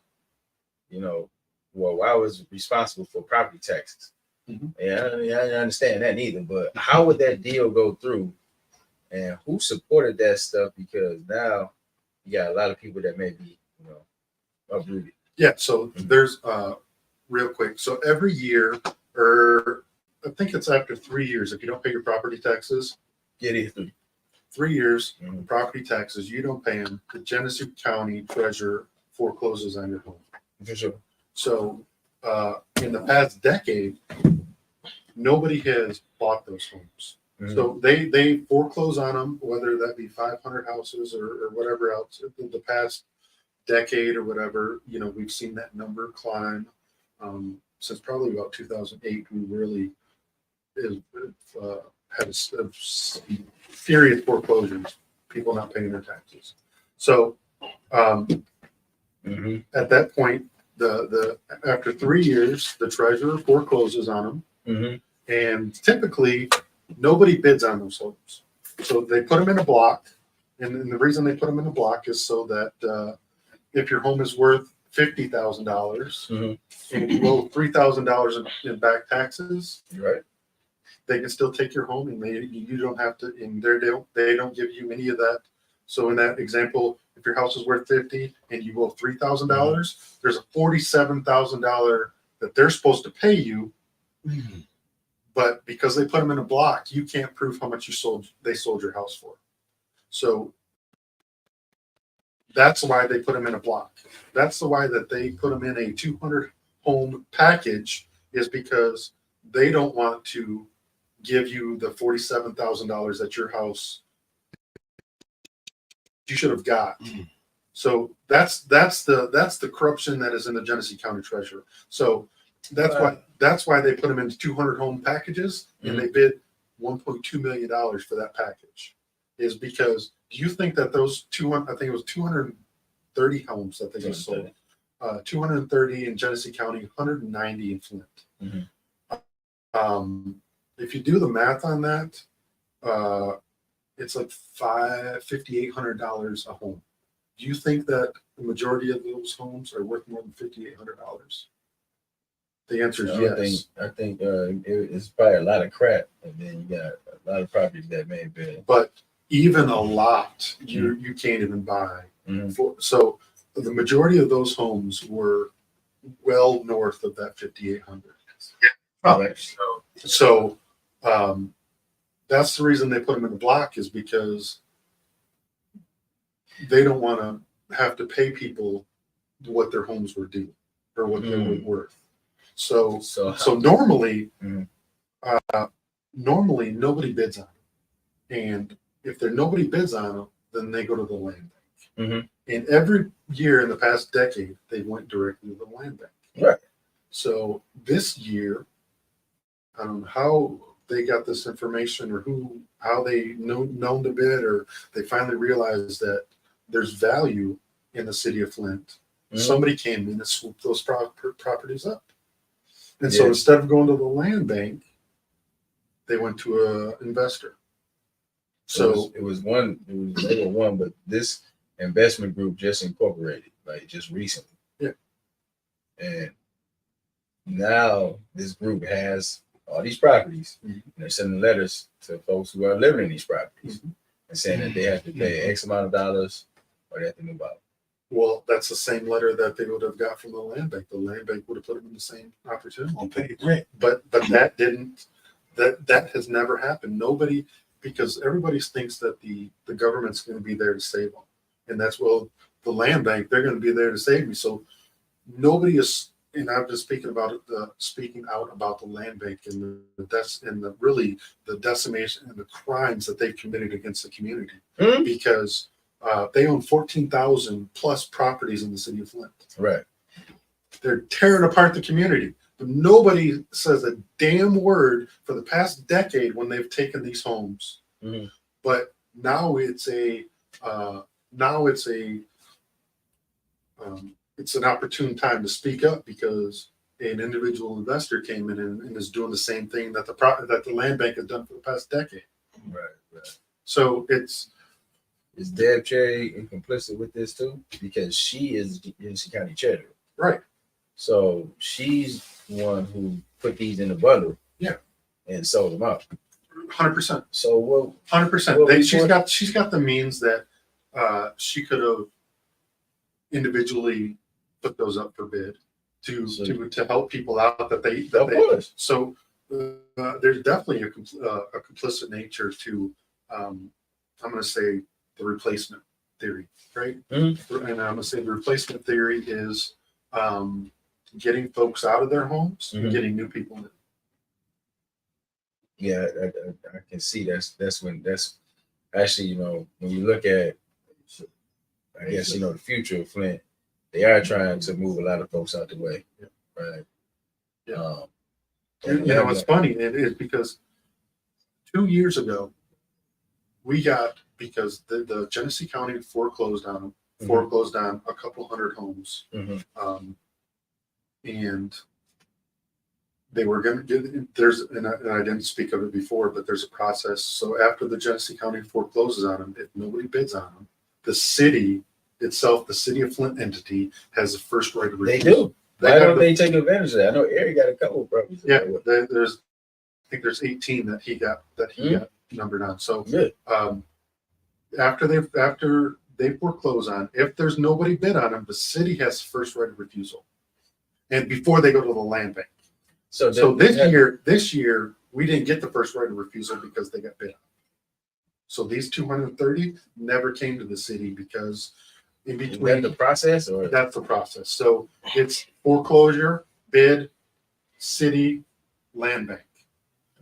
S4: you know, why was responsible for property taxes? Mm-hmm. Yeah, I didn't understand that neither. But how would that deal go through? And who supported that stuff? Because now you got a lot of people that may be, you know, uprooted.
S2: Yeah, so there's real quick. So every year, or I think it's after 3 years, if you don't pay your property taxes,
S4: it is
S2: 3 years, property taxes, you don't pay them, the Genesee County treasurer forecloses on your home.
S4: For sure.
S2: So in the past decade, nobody has bought those homes. Mm-hmm. So they foreclose on them, whether that be 500 houses or whatever else. In the past decade or whatever, you know, we've seen that number climb since probably about 2008. had a serious foreclosures, people not paying their taxes. So at that point, the after 3 years, the treasurer forecloses on them, and typically nobody bids on those homes. So they put them in a block, and the reason they put them in a block is so that if your home is worth $50,000 and you owe $3,000 in back taxes,
S4: Right.
S2: they can still take your home, and you don't have to. And they don't give you any of that. So in that example, if your house is worth $50,000 and you owe $3,000, there's a $47,000 that they're supposed to pay you. But because they put them in a block, you can't prove how much they sold your house for. So that's why they put them in a block. That's why that they put them in a 200 home package, is because they don't want to give you the $47,000 that your house you should have got. So that's the corruption that is in the Genesee County Treasurer. So that's why they put them into 200 home packages, and they bid $1.2 million for that package. Is because, do you think that those 200, I think it was 230 homes that they just sold, 230 in Genesee County, 190 in Flint. If you do the math on that, it's like $5,800 a home. Do you think that the majority of those homes are worth more than $5,800? The answer is yes.
S4: I think it's probably a lot of crap, and then you got a lot of properties that may be.
S2: But even a lot, you can't even buy. So the majority of those homes were well north of that 5,800. So that's the reason they put them in the block, is because they don't want to have to pay people what their homes were due or what they were worth. So normally, normally nobody bids on them, and if nobody bids on them, then they go to the land bank. And every year in the past decade, they went directly to the land bank.
S4: Right.
S2: So this year, I don't know how they got this information, or how they known to bid, or they finally realized that there's value in the city of Flint. Somebody came in and swooped those properties up. And so instead of going to the land bank, they went to an investor. So
S4: they were one, but this investment group just incorporated, like just recently.
S2: Yeah.
S4: And now this group has all these properties, and they're sending letters to folks who are living in these properties and saying that they have to pay X amount of dollars or they have to move out.
S2: Well, that's the same letter that they would have got from the land bank. The land bank would have put them in the same opportunity.
S5: On pay rent.
S2: But that didn't. That has never happened. Nobody, because everybody thinks that the government's going to be there to save them, and that's, well, the land bank, they're going to be there to save me. So nobody is. And I'm just speaking out about the land bank and the decimation and the crimes that they've committed against the community, because they own 14,000 plus properties in the city of Flint.
S4: Right.
S2: They're tearing apart the community, but nobody says a damn word for the past decade when they've taken these homes. But now it's an opportune time to speak up, because an individual investor came in and is doing the same thing that the land bank has done for the past decade.
S4: Right.
S2: So is
S4: Deb Cherry complicit with this too? Because she is the Genesee County Treasurer.
S2: Right.
S4: So she's the one who put these in the bundle.
S2: Yeah.
S4: And sold them out.
S2: 100%.
S4: So what?
S2: 100%. She's got the means that she could have individually put those up for bid to help people out that they. So there's definitely a complicit nature to I'm going to say the replacement theory, right? And I'm going to say the replacement theory is getting folks out of their homes and getting new people in.
S4: Yeah, I can see that's actually, when you look at, I guess, the future of Flint, they are trying to move a lot of folks out the way. Right.
S2: Yeah. It's funny. It is because 2 years ago, we got, because the Genesee County foreclosed on them, foreclosed on a couple hundred homes. And they were going to get, and I didn't speak of it before, but there's a process. So after the Genesee County forecloses on them, if nobody bids on them, the city itself, the city of Flint entity, has the first right of
S4: They
S2: refusal.
S4: do. Why don't they take advantage of that? I know Eric got a couple of properties.
S2: Yeah, there's, I think there's 18 that he got numbered on. So
S4: Good.
S2: After they foreclose on, if there's nobody bid on them, the city has first right of refusal, and before they go to the land bank. So this year we didn't get the first right of refusal because they got bid on. So these 230 never came to the city because in between.
S4: Is that the process, or
S2: that's the process. So it's foreclosure, bid, city, land bank.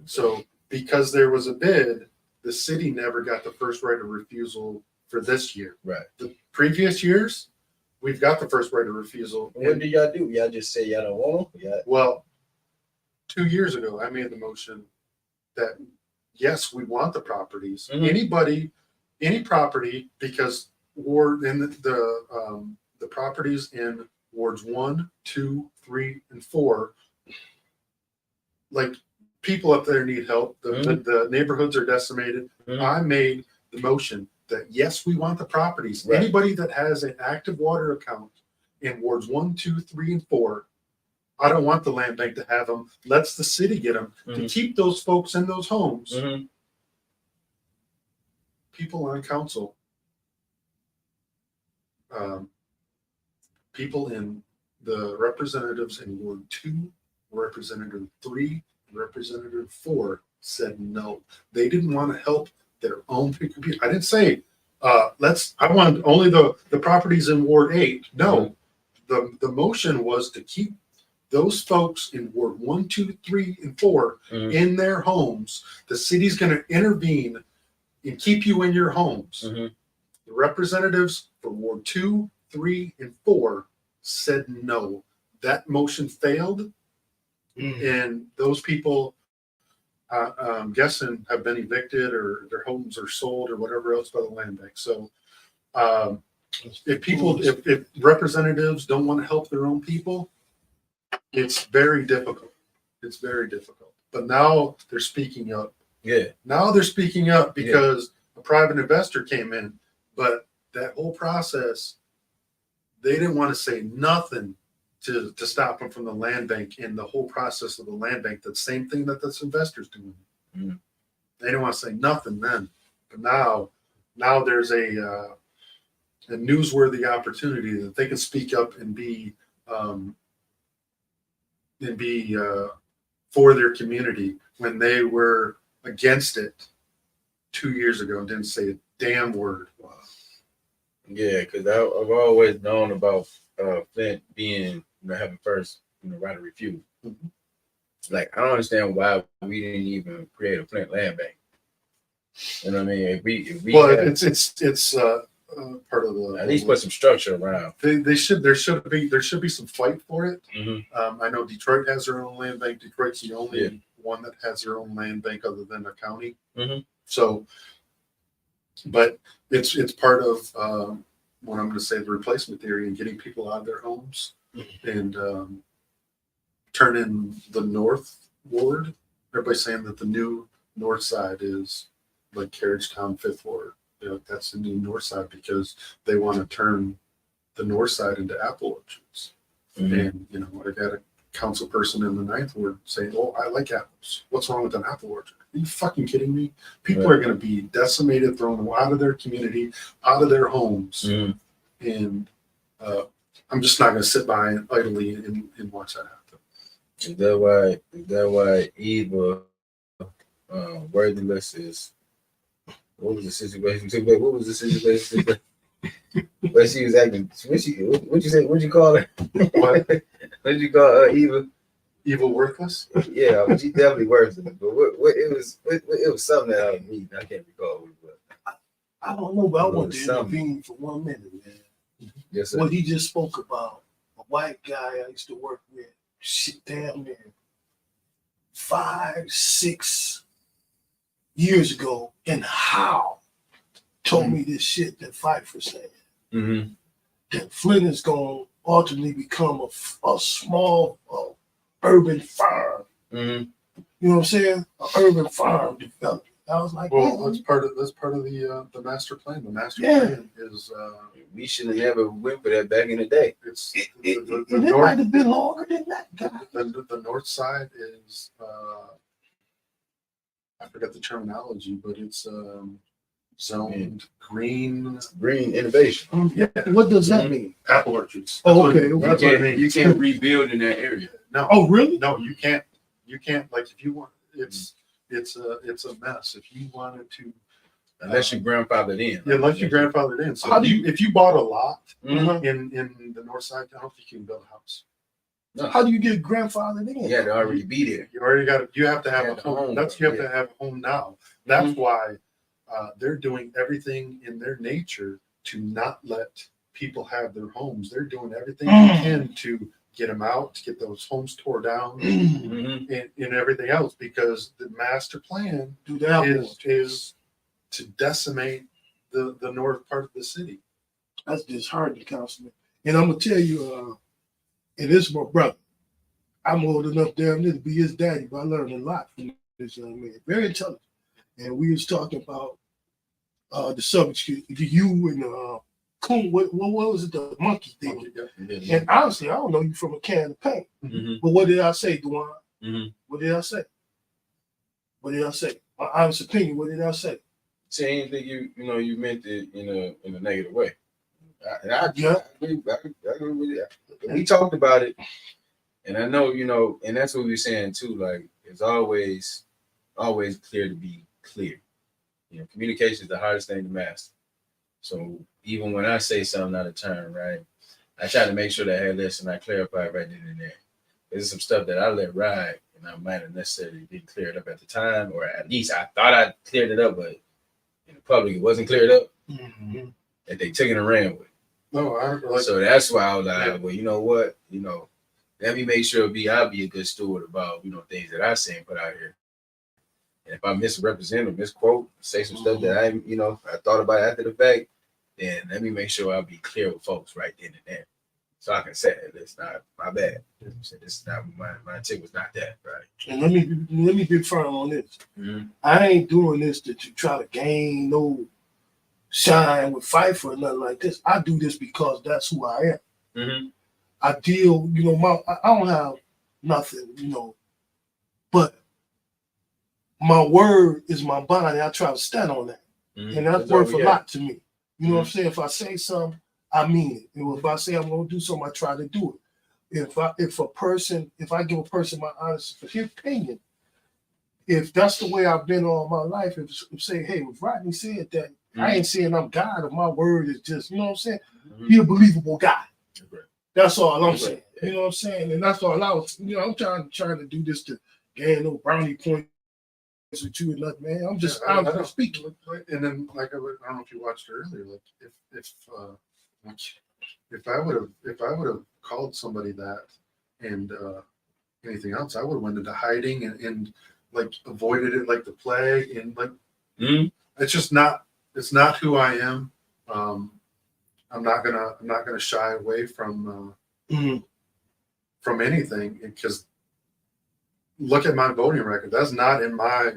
S2: So because there was a bid, the city never got the first right of refusal for this year.
S4: Right.
S2: The previous years, we've got the first right of refusal.
S4: What do y'all do? Y'all just say y'all don't want them? Yeah.
S2: Well, 2 years ago, I made the motion that yes, we want the properties. Any property, because the properties in wards 1, 2, 3, and 4, like people up there need help. The neighborhoods are decimated. I made the motion that yes, we want the properties.
S4: Right.
S2: Anybody that has an active water account in wards 1, 2, 3, and 4, I don't want the land bank to have them. Let's the city get them to keep those folks in those homes. People on council, people in the representatives in Ward 2, Representative 3, Representative 4 said no. They didn't want to help their own people. I didn't say I want only the properties in Ward 8. No, the motion was to keep those folks in Ward 1, 2, 3, and 4 in their homes. The city's going to intervene and keep you in your homes. The representatives for Ward 2, 3, and 4 said no. That motion failed, and those people, I'm guessing, have been evicted or their homes are sold or whatever else by the land bank. So if representatives don't want to help their own people, it's very difficult. It's very difficult. But now they're speaking up.
S4: Yeah.
S2: Now they're speaking up because a private investor came in, but that whole process, they didn't want to say nothing to stop them from the land bank and the whole process of the land bank. The same thing that this investor's doing. They didn't want to say nothing then. But now there's a newsworthy opportunity that they can speak up and be for their community when they were against it 2 years ago and didn't say a damn word. Wow.
S4: Yeah, because I've always known about Flint being, having first, right of refusal. Like, I don't understand why we didn't even create a Flint land bank. You know what I mean? If we
S2: it's part of the,
S4: at least put some structure around.
S2: There should be some fight for it. I know Detroit has their own land bank. Detroit's the only one that has their own land bank other than the county. So, but it's part of what I'm going to say, the replacement theory, and getting people out of their homes and turning the North Ward. Everybody's saying that the new North Side is like Carriagetown, Fifth Ward. That's the new North Side because they want to turn the North Side into apple orchards. And I got a council person in the Ninth Ward saying, "Oh, I like apples. What's wrong with an apple orchard? Are you fucking kidding me? People are going to be decimated, thrown out of their community, out of their homes, and I'm just not going to sit by idly and watch that happen."
S4: Is that why Eva Worthless is? What was the situation? What was the situation? But she was acting. What you say? What'd you call her?
S2: What?
S4: What'd you call Eva?
S2: Evil worthless?
S4: Yeah, she definitely worthless. But it was something that I was reading. I can't recall what it was.
S5: I don't know, but I want to intervene for 1 minute, man.
S4: Yes, sir.
S5: What he just spoke about, a white guy I used to work with, shit, damn near 5, 6 years ago and how told me this shit that Pfeiffer said,
S4: Mm-hmm.
S5: that Flint is going to ultimately become a small urban farm.
S4: Mm-hmm.
S5: You know what I'm saying? An urban farm development. I was like,
S2: Well,
S5: man,
S2: that's part of the master plan. The master
S5: Yeah.
S2: plan is
S4: We should have never went for that back in the day.
S2: it's
S5: it
S2: the
S5: might
S2: north.
S5: have been longer than that, guy.
S2: The north side is I forget the terminology, but it's zoned green
S4: Green innovation.
S5: Yeah, what does that mean?
S2: apple orchards.
S5: Oh,
S2: That's
S5: okay,
S2: what-
S5: okay.
S2: That's what it means.
S4: You can't rebuild in that area.
S2: No,
S5: Oh, really?
S2: no, you can't. You can't. Like if you want, it's a mess. If you wanted to,
S4: Unless your grandfather then.
S2: yeah, unless you grandfathered in. So
S5: How
S2: if
S5: do
S2: if you bought a lot
S4: Mhm.
S2: in the north side, I don't think you can build a house.
S5: How do you get grandfathered in?
S4: You had to already be there.
S2: You already got. You have to have
S4: Yeah,
S2: a
S4: the
S2: home.
S4: home,
S2: That's you have
S4: yeah.
S2: to have a home now. That's why they're doing everything in their nature to not let people have their homes. They're doing everything they can to get them out, to get those homes tore down,
S4: Mm-hmm.
S2: and everything else. Because the master plan
S5: Do that
S2: is to decimate the north part of the city.
S5: That's disheartening, Councilman. And I'm gonna tell you, and this is my brother. I'm old enough damn near to be his daddy, but I learned a lot from this young man. Very intelligent. And we was talking about the subject, you and coon. What was it? The monkey thing.
S2: Yeah.
S5: And honestly, I don't know you from a can of paint.
S4: Mm-hmm.
S5: But what did I say, Duane?
S4: Mm-hmm.
S5: What did I say? What did I say? My honest opinion. What did I say?
S4: Say anything you meant it in a negative way. I
S5: Yeah.
S4: agree with that. We talked about it, and I know and that's what we were saying too. Like it's always clear to be clear. Communication is the hardest thing to master. So even when I say something out of turn, right, I try to make sure that I had this and I clarify it right then and there. There's some stuff that I let ride, and I might have necessarily didn't clear it up at the time, or at least I thought I cleared it up, but in the public it wasn't cleared up.
S5: Mm-hmm.
S4: That they took it and ran with.
S2: No, I like.
S4: So that's why I was like,
S2: Yeah.
S4: well, you know what? Let me make sure I'll be a good steward about, things that I say and put out here. And if I misrepresent or misquote, say some stuff that I thought about after the fact, then let me make sure I'll be clear with folks right then and there. So I can say it's not my bad. This is not my intent was not that, right?
S5: And let me be firm on this.
S4: Mm-hmm.
S5: I ain't doing this to try to gain no shine with Pfeiffer or nothing like this. I do this because that's who I am.
S4: Mm-hmm.
S5: I deal, I don't have nothing, but my word is my bond, and I try to stand on that.
S4: Mm-hmm.
S5: And that's
S4: all
S5: worth
S4: we
S5: a
S4: got.
S5: lot to me. You know what I'm saying? If I say something, I mean it. And if I say I'm gonna do something, I try to do it. If I give a person my honest opinion, if that's the way I've been all my life, if say, hey, if Rodney said that, I ain't saying I'm God, or my word is just, you know what I'm saying?
S4: Mm-hmm.
S5: He a believable guy.
S4: Right.
S5: That's all I'm
S4: Right.
S5: saying. You know what I'm saying? And that's all I was, I'm trying to do this to gain no brownie points with you and nothing, man. I'm just
S2: I
S5: I'm
S2: don't-
S5: speaking.
S2: And then, like I don't know if you watched it earlier. Like if I would have called somebody that and anything else, I would have went into hiding and like avoided it like the plague. And like it's just not. It's not who I am. I'm not gonna shy away from anything because look at my voting record. That's not in my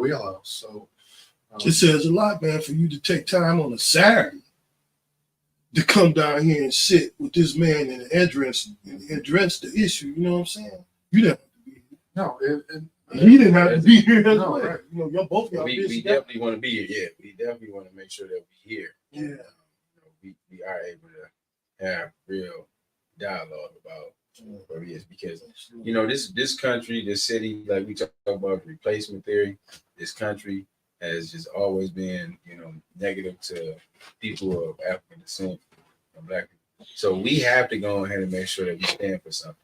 S2: wheelhouse. So
S5: It says a lot, man, for you to take time on a Saturday to come down here and sit with this man and address the issue. You know what I'm saying? You didn't have to be here.
S2: no,
S5: He didn't have to be here as
S2: No,
S5: well.
S2: right.
S5: Y'all both y'all
S4: We
S5: busy guys.
S4: definitely want to be here. Yeah, we definitely want to make sure that we're here.
S5: Yeah.
S4: We are able to have real dialogue about where he is because this country, this city, like we talk about replacement theory, this country has just always been negative to people of African descent and Black people. So we have to go ahead and make sure that we stand for something.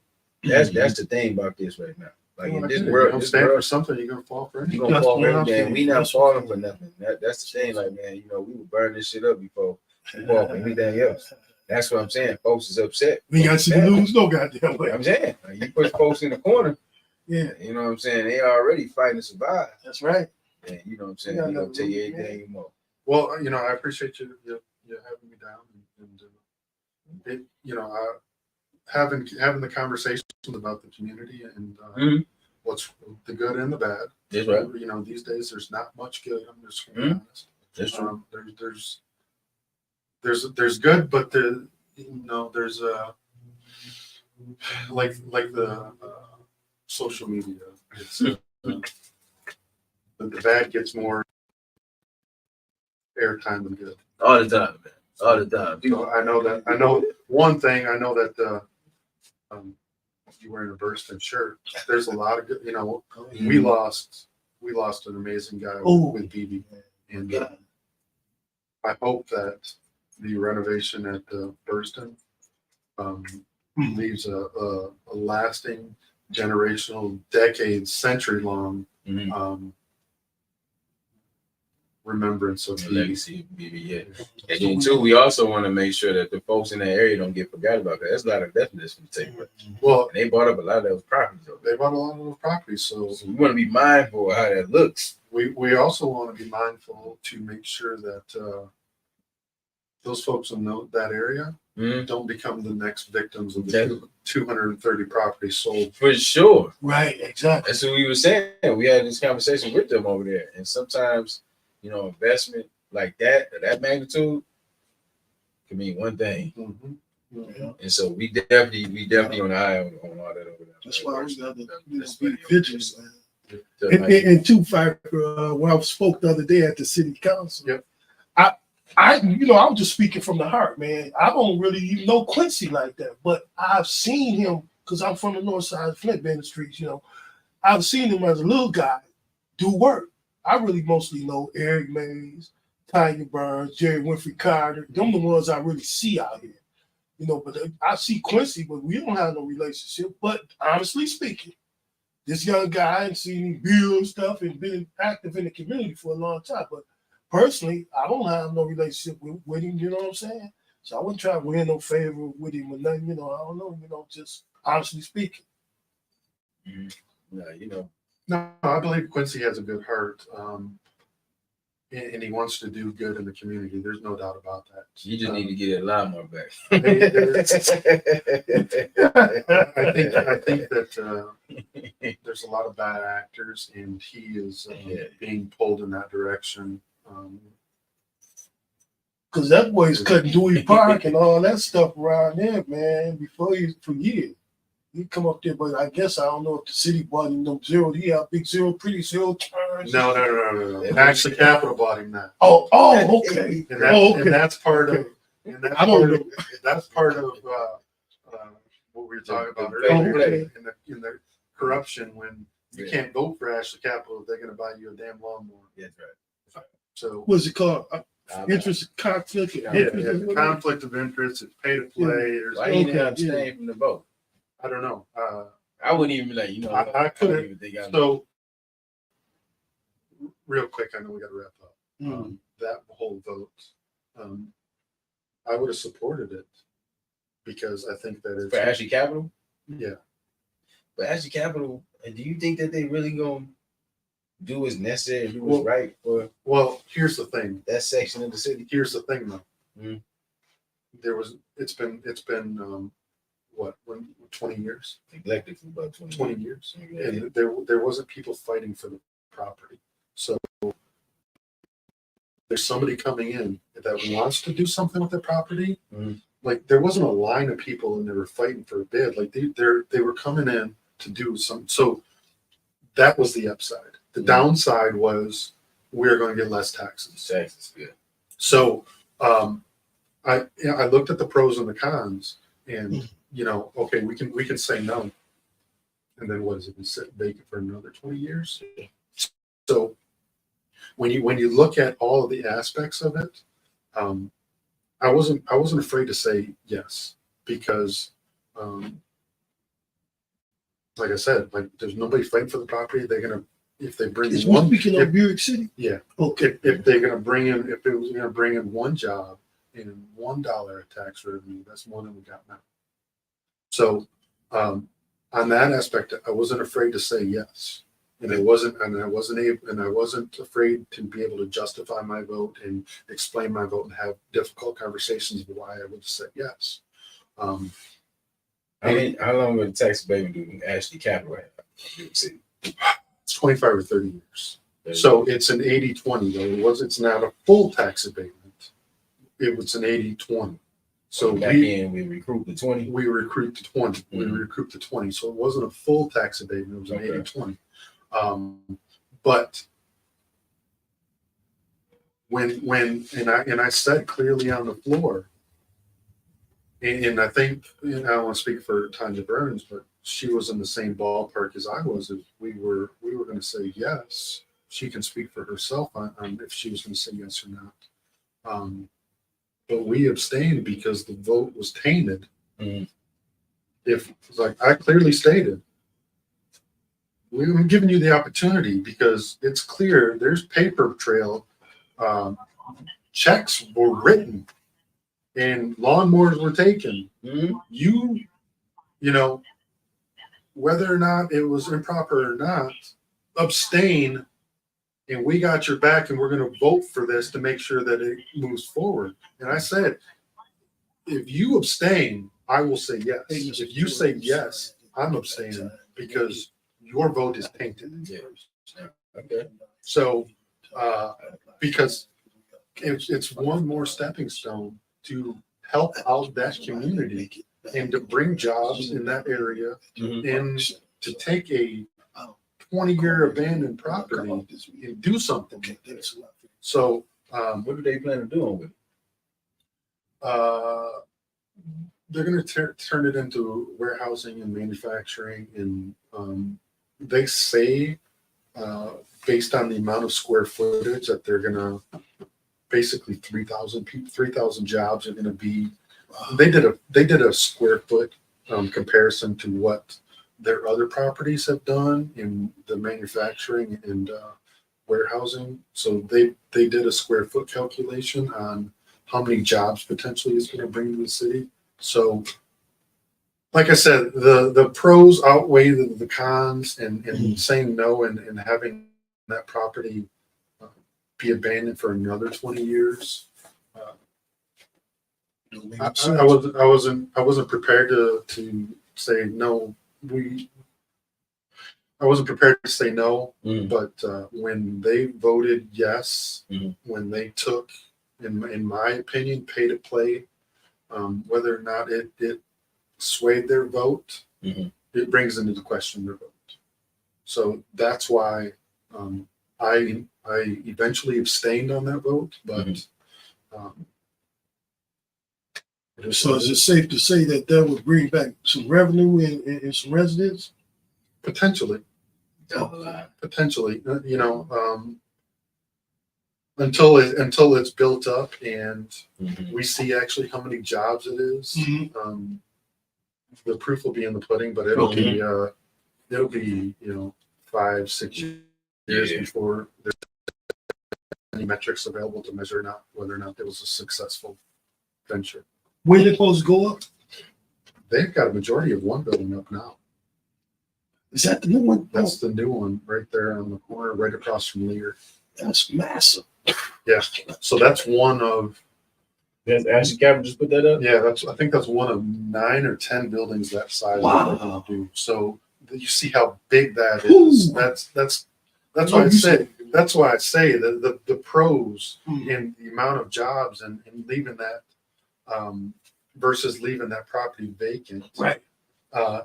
S4: That's the thing about this right now. Like in this world,
S2: you stand for something, you're gonna fall for
S4: you're
S2: anything.
S4: gonna fall
S5: That's
S4: for
S5: what I'm
S4: anything.
S5: saying.
S4: We not
S5: That's what I'm
S4: falling for nothing. That's the thing. Like, man, we would burn this shit up before we fall for anything else. That's what I'm saying. Folks is upset.
S5: We got to lose no goddamn way.
S4: I'm saying, like, you put folks in the corner.
S5: Yeah,
S4: You know what I'm saying? They already fighting to survive.
S5: that's right.
S4: And you know what I'm saying?
S5: Yeah,
S4: We're gonna
S5: yeah,
S4: tell you
S5: yeah.
S4: anything you want.
S2: Well, I appreciate you having me down and having the conversations about the community and
S4: Mhm.
S2: what's the good and the bad.
S4: That's right.
S2: These days there's not much good. I'm just gonna be honest.
S4: That's true.
S2: There's good, but there's like the social media. It's the bad gets more airtime than good.
S4: All the time, man. All the time.
S2: So I know one thing. I know that you wearing a Burston shirt. There's a lot of good. We lost an amazing guy
S5: Oh.
S2: with BB, and I hope that the renovation at Burston leaves a lasting, generational, decades, century long
S4: Mhm.
S2: remembrance of
S4: The
S2: BB.
S4: legacy of BB, yeah. And then too, we also want to make sure that the folks in that area don't get forgot about. Cause there's a lot of death that's going to take place.
S2: Well,
S4: And they bought up a lot of those properties over there.
S2: they bought a lot of those properties, so
S4: So we want to be mindful of how that looks.
S2: we also want to be mindful to make sure that those folks in that area
S4: Mhm.
S2: don't become the next victims of
S4: Exactly.
S2: the 230 properties sold.
S4: For sure.
S5: Right, exactly.
S4: That's what we were saying. We had this conversation with them over there. And sometimes, investment like that, of that magnitude, can mean one thing.
S2: Mhm.
S5: Yeah.
S4: And so we definitely on the eye on all that over there.
S5: That's why we got to
S4: That's
S5: be
S4: funny.
S5: vigilant, man.
S4: So,
S5: And,
S4: like,
S5: and two Pfeiffer, when I spoke the other day at the city council,
S2: Yep.
S5: I I'm just speaking from the heart, man. I don't really even know Quincy like that, but I've seen him because I'm from the north side of Flint, Bend Streets. I've seen him as a little guy do work. I really mostly know Eric Mays, Tanya Burns, Jerry Winfrey Carter. Them the ones I really see out here. But I see Quincy, but we don't have no relationship. But honestly speaking, this young guy and seen him build stuff and been active in the community for a long time. But personally, I don't have no relationship with him, you know what I'm saying? So I wouldn't try to win no favor with him or nothing, I don't know, just honestly speaking.
S2: No, I believe Quincy has a good heart, and he wants to do good in the community. There's no doubt about that.
S4: you just need to get a lot more back.
S2: I think that there's a lot of bad actors, and he is being pulled in that direction.
S5: Because that boy's cutting Dewey Park and all that stuff around there, man, for years. He come up there, but I guess I don't know if the city bought him no zero. He had big zero, pretty zero turns.
S2: No. Actually, Capital bought him that.
S5: Oh, okay.
S2: And that's part of. And that's
S5: I don't
S2: part
S5: know.
S2: of. That's part of what we were talking about
S4: The
S2: earlier.
S5: okay.
S2: In the corruption, when you
S4: Yeah.
S2: can't vote for Ashley Capital, they're going to buy you a damn lawnmower.
S4: That's right.
S2: So
S5: What's it called? Interest conflict.
S2: yeah, conflict of interest. It's pay to play. There's,
S4: Why he didn't
S5: Okay,
S4: abstain from the vote?
S2: I don't know.
S4: I wouldn't even be like,
S2: I
S4: I
S2: couldn't-
S4: wouldn't even think I
S2: So, real quick, I know we got to wrap up.
S5: Mm.
S2: That whole vote, I would have supported it because I think that
S4: for
S2: it's
S4: Ashley Capital.
S2: yeah.
S4: But Ashley Capital, do you think that they really gonna do what's necessary, do what's
S2: Well-
S4: right for
S2: Well, here's the thing.
S4: that section of the city?
S2: Here's the thing, though.
S4: Mhm.
S2: It's been 20 years?
S4: Neglected for about 20
S2: 20
S4: years.
S2: years. And there wasn't people fighting for the property. So there's somebody coming in that wants to do something with their property.
S4: Mhm.
S2: Like there wasn't a line of people and they were fighting for a bid. Like they were coming in to do some. So that was the upside. The
S4: Mhm.
S2: downside was we're going to get less taxes.
S4: Texas, yeah.
S2: So I looked at the pros and the cons, and okay, we can say no, and then what is it? We sit vacant for another 20 years. So when you look at all of the aspects of it, I wasn't afraid to say yes because, like I said, like there's nobody fighting for the property. They're gonna if they bring
S5: Is
S2: in
S5: we
S2: one.
S5: speaking
S2: if-
S5: of Buick City?
S2: Yeah.
S5: Okay.
S2: If they're gonna bring in, if it was gonna bring in one job and $1 of tax revenue, that's more than we got now. So on that aspect, I wasn't afraid to say yes. And I wasn't afraid to be able to justify my vote and explain my vote and have difficult conversations of why I would say yes.
S4: How long would a tax abatement do Ashley Capital have? in New York City?
S2: It's 25 or 30 years. So it's an 80-20 though. It's not a full tax abatement. It was an 80-20. So
S4: back in we recruit the 20.
S2: we recruit to 20. We
S4: Mhm.
S2: recruit to 20. So it wasn't a full tax abatement. It was an
S4: Okay.
S2: 80-20. But when I said clearly on the floor, and I think, I don't want to speak for Tanya Burns, but she was in the same ballpark as I was. If we were going to say yes, she can speak for herself on if she was going to say yes or not. But we abstained because the vote was tainted.
S4: Mhm.
S2: If like I clearly stated, we were giving you the opportunity because it's clear there's paper trail. Checks were written and lawnmowers were taken.
S4: Mhm.
S2: You know, whether or not it was improper or not, abstain, and we got your back, and we're going to vote for this to make sure that it moves forward. And I said, if you abstain, I will say yes. If you say yes, I'm abstaining because your vote is tainted.
S4: Yeah. Okay.
S2: So, because it's one more stepping stone to help out that community and to bring jobs in that area
S4: Mhm.
S2: and to take a 20-year abandoned property and do something with it. So,
S4: What do they plan on doing with it?
S2: they're going to turn it into warehousing and manufacturing. And they say, based on the amount of square footage, that they're going to basically 3,000 people, 3,000 jobs are going to be. They did a square foot comparison to what their other properties have done in the manufacturing and warehousing. So they did a square foot calculation on how many jobs potentially is going to bring to the city. So, like I said, the pros outweigh the cons, and saying no and having that property be abandoned for another 20 years. I wasn't prepared to say no. I wasn't prepared to say no, but when they voted yes, when they took, in my opinion, pay to play, whether or not it swayed their vote, it brings into question their vote. So that's why I eventually abstained on that vote, but.
S5: So is it safe to say that would bring back some revenue and some residents?
S2: Potentially, until it's built up and we see actually how many jobs it is. The proof will be in the pudding, but it'll be 5-6 years before there's any metrics available to measure whether or not it was a successful venture.
S5: When they supposed to go up?
S2: They've got a majority of one building up now.
S5: Is that the new one?
S2: That's the new one right there on the corner, right across from Lear.
S5: That's massive.
S2: Yeah. So that's one of.
S4: Does Ashley Capital just put that up?
S2: Yeah, I think that's one of 9 or 10 buildings that size.
S5: Wow.
S2: That they can do. So you see how big that is. That's why I say. That's why I say that the pros in the amount of jobs and leaving that. Versus leaving that property vacant,
S5: Right?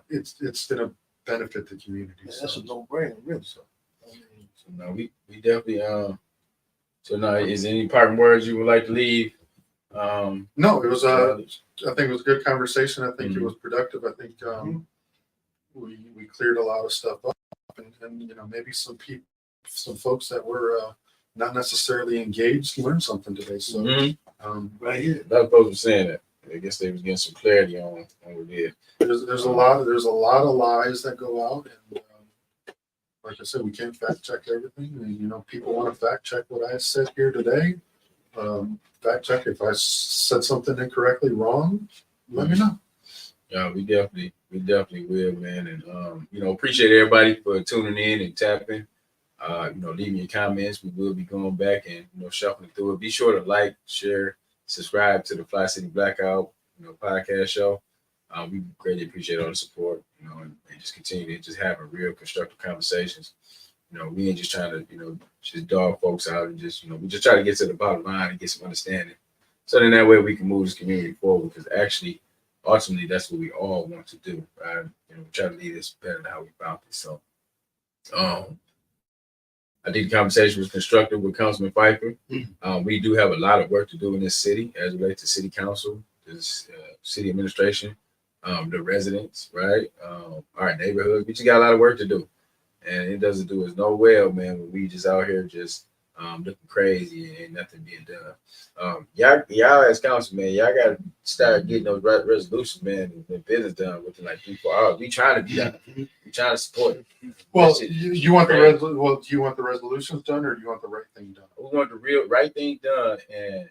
S2: It's going to benefit the community.
S5: That's a no-brainer, really.
S4: So now we definitely So now, is there any parting words you would like to leave?
S2: No, it was I think it was a good conversation. I think it was productive. I think we cleared a lot of stuff up, and maybe some folks that were not necessarily engaged learned something today. So
S5: Right here.
S4: A lot of folks were saying that. I guess they was getting some clarity on what we did.
S2: there's a lot of lies that go out, and like I said, we can't fact check everything. And people want to fact check what I said here today. Fact check if I said something incorrectly wrong. Let me know.
S4: Yeah, we definitely will, man. And appreciate everybody for tuning in and tapping. Leaving your comments. We will be going back and shuffling through it. Be sure to like, share, subscribe to the Fli-City Blackout, podcast show. We greatly appreciate all the support, and just continue to just have a real constructive conversations. We ain't just trying to, just dog folks out and just, we just try to get to the bottom line and get some understanding. So then that way we can move this community forward, because actually, ultimately, that's what we all want to do, right? Try to leave this better than how we found it. So, I think the conversation was constructive with Councilman Pfeiffer. We do have a lot of work to do in this city as it relates to city council, this city administration, the residents, right? Our neighborhood. We just got a lot of work to do. And it doesn't do us no well, man, when we just out here just looking crazy and ain't nothing being done. Y'all as councilman, y'all got to start getting those resolutions, man, and business done within like 3-4 hours. We trying to be done. We trying to support it.
S2: Well, you want do you want the resolutions done, or do you want the right thing done?
S4: We want the real right thing done, and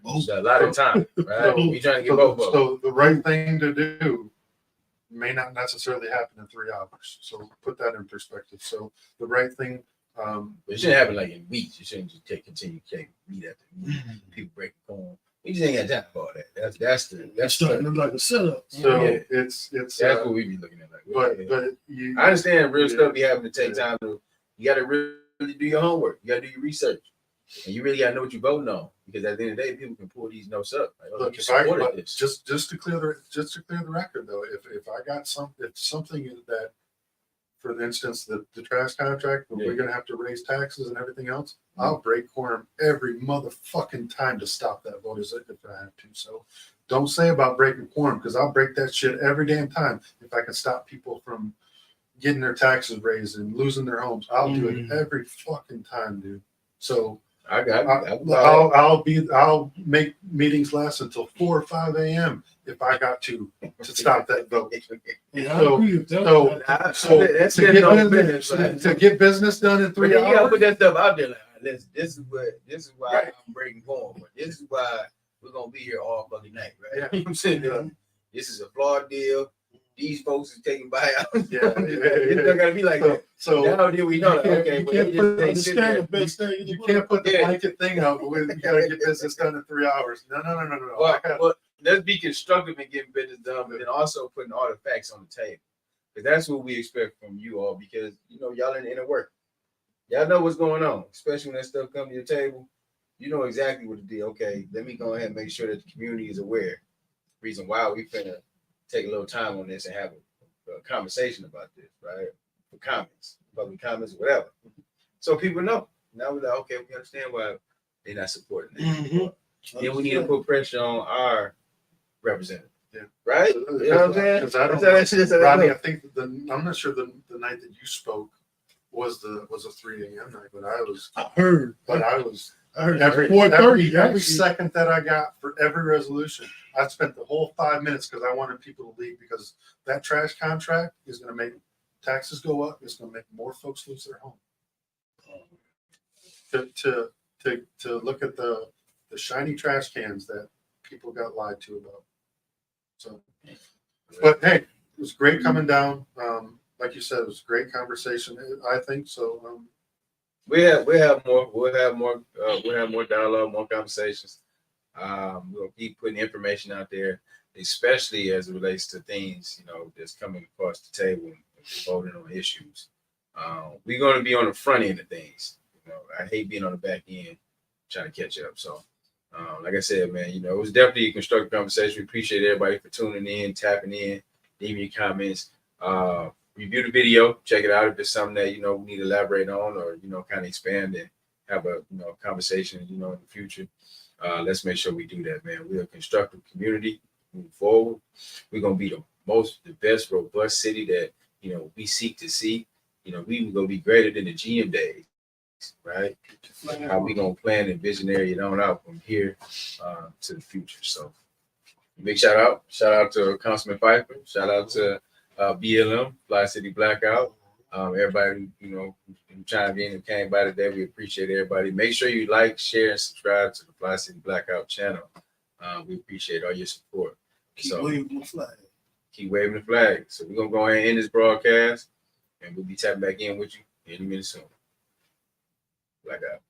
S4: a lot of time, right? We trying to get both of them.
S2: So the right thing to do may not necessarily happen in 3 hours. So put that in perspective. So the right thing.
S4: It shouldn't happen like in weeks. You shouldn't just continue to take meet after meet. People break the phone. We just ain't got time for all that. That's
S5: starting to look like a setup.
S2: So
S4: Yeah.
S2: it's
S4: that's what we be looking at. Like,
S2: but
S4: I understand real stuff be having to take time to. You got to really do your homework. You got to do your research, and you really got to know what you're voting on, because at the end of the day, people can pull these notes up. Like,
S2: look,
S4: you supported this.
S2: just to clear the record though, if I got something that, for instance, the trash contract, where we're gonna have to raise taxes and everything else, I'll break quorum every motherfucking time to stop that vote if I have to. So don't say about breaking quorum, because I'll break that shit every damn time if I can stop people from getting their taxes raised and losing their homes. I'll do it every fucking time, dude. So I'll make meetings last until 4 or 5 a.m. if I got to stop that vote.
S5: Yeah, I agree with that.
S2: To get business done in 3
S4: You gotta
S2: hours.
S4: put that stuff out there. Like, this is why I'm breaking form. But this is why we're gonna be here all fucking night, right?
S2: Yeah.
S4: You know what I'm saying? This is a flawed deal. These folks are taking buyouts.
S2: Yeah.
S4: It's not gonna be like that.
S2: So
S4: Now that we know that, okay,
S5: You
S4: but
S5: can't
S4: it
S5: put
S4: just ain't sitting there.
S2: you can't put the blanket thing out, but we gotta get business done in 3 hours. No.
S4: Well, let's be constructive and getting business done, but then also putting all the facts on the table. Because that's what we expect from you all, because y'all in the inner work. Y'all know what's going on, especially when that stuff comes to your table. You know exactly what to do. Okay, let me go ahead and make sure that the community is aware. Reason why we finna take a little time on this and have a conversation about this, right? For comments, public comments, whatever. So people know. Now we're like, okay, we understand why they're not supporting it. Then we need to put pressure on our representative.
S2: Yeah.
S4: Right? You know what I'm saying?
S2: Because I don't
S4: That's
S2: know,
S4: how
S2: Rodney,
S4: that
S2: I think I'm not sure the night that you spoke was a 3 a.m. night, but I was every
S5: 4:30.
S2: second that I got for every resolution, I spent the whole 5 minutes because I wanted people to leave, because that trash contract is going to make taxes go up. It's going to make more folks lose their home. To look at the shiny trash cans that people got lied to about. So, but hey, it was great coming down. Like you said, it was a great conversation. I think so.
S4: we'll have more dialogue, more conversations. We'll keep putting information out there, especially as it relates to things that's coming across the table and voting on issues. We're going to be on the front end of things. I hate being on the back end trying to catch up. So, like I said, man, it was definitely a constructive conversation. We appreciate everybody for tuning in, tapping in, leaving your comments. Review the video, check it out if it's something that we need to elaborate on, or kind of expand and have a conversation in the future. Let's make sure we do that, man. We're a constructive community moving forward. We're gonna be the best robust city that we seek to see. We gonna be greater than the GM days, right? How we gonna plan and visionary it on out from here to the future. So big shout out to Councilman Pfeiffer, shout out to BLM, Fli-City Blackout. Everybody, who chimed in and came by today, we appreciate everybody. Make sure you like, share, and subscribe to the Fli-City Blackout channel. We appreciate all your support.
S5: Keep waving the flag.
S4: keep waving the flag. So we're gonna go ahead and end this broadcast, and we'll be tapping back in with you in a minute soon. Blackout.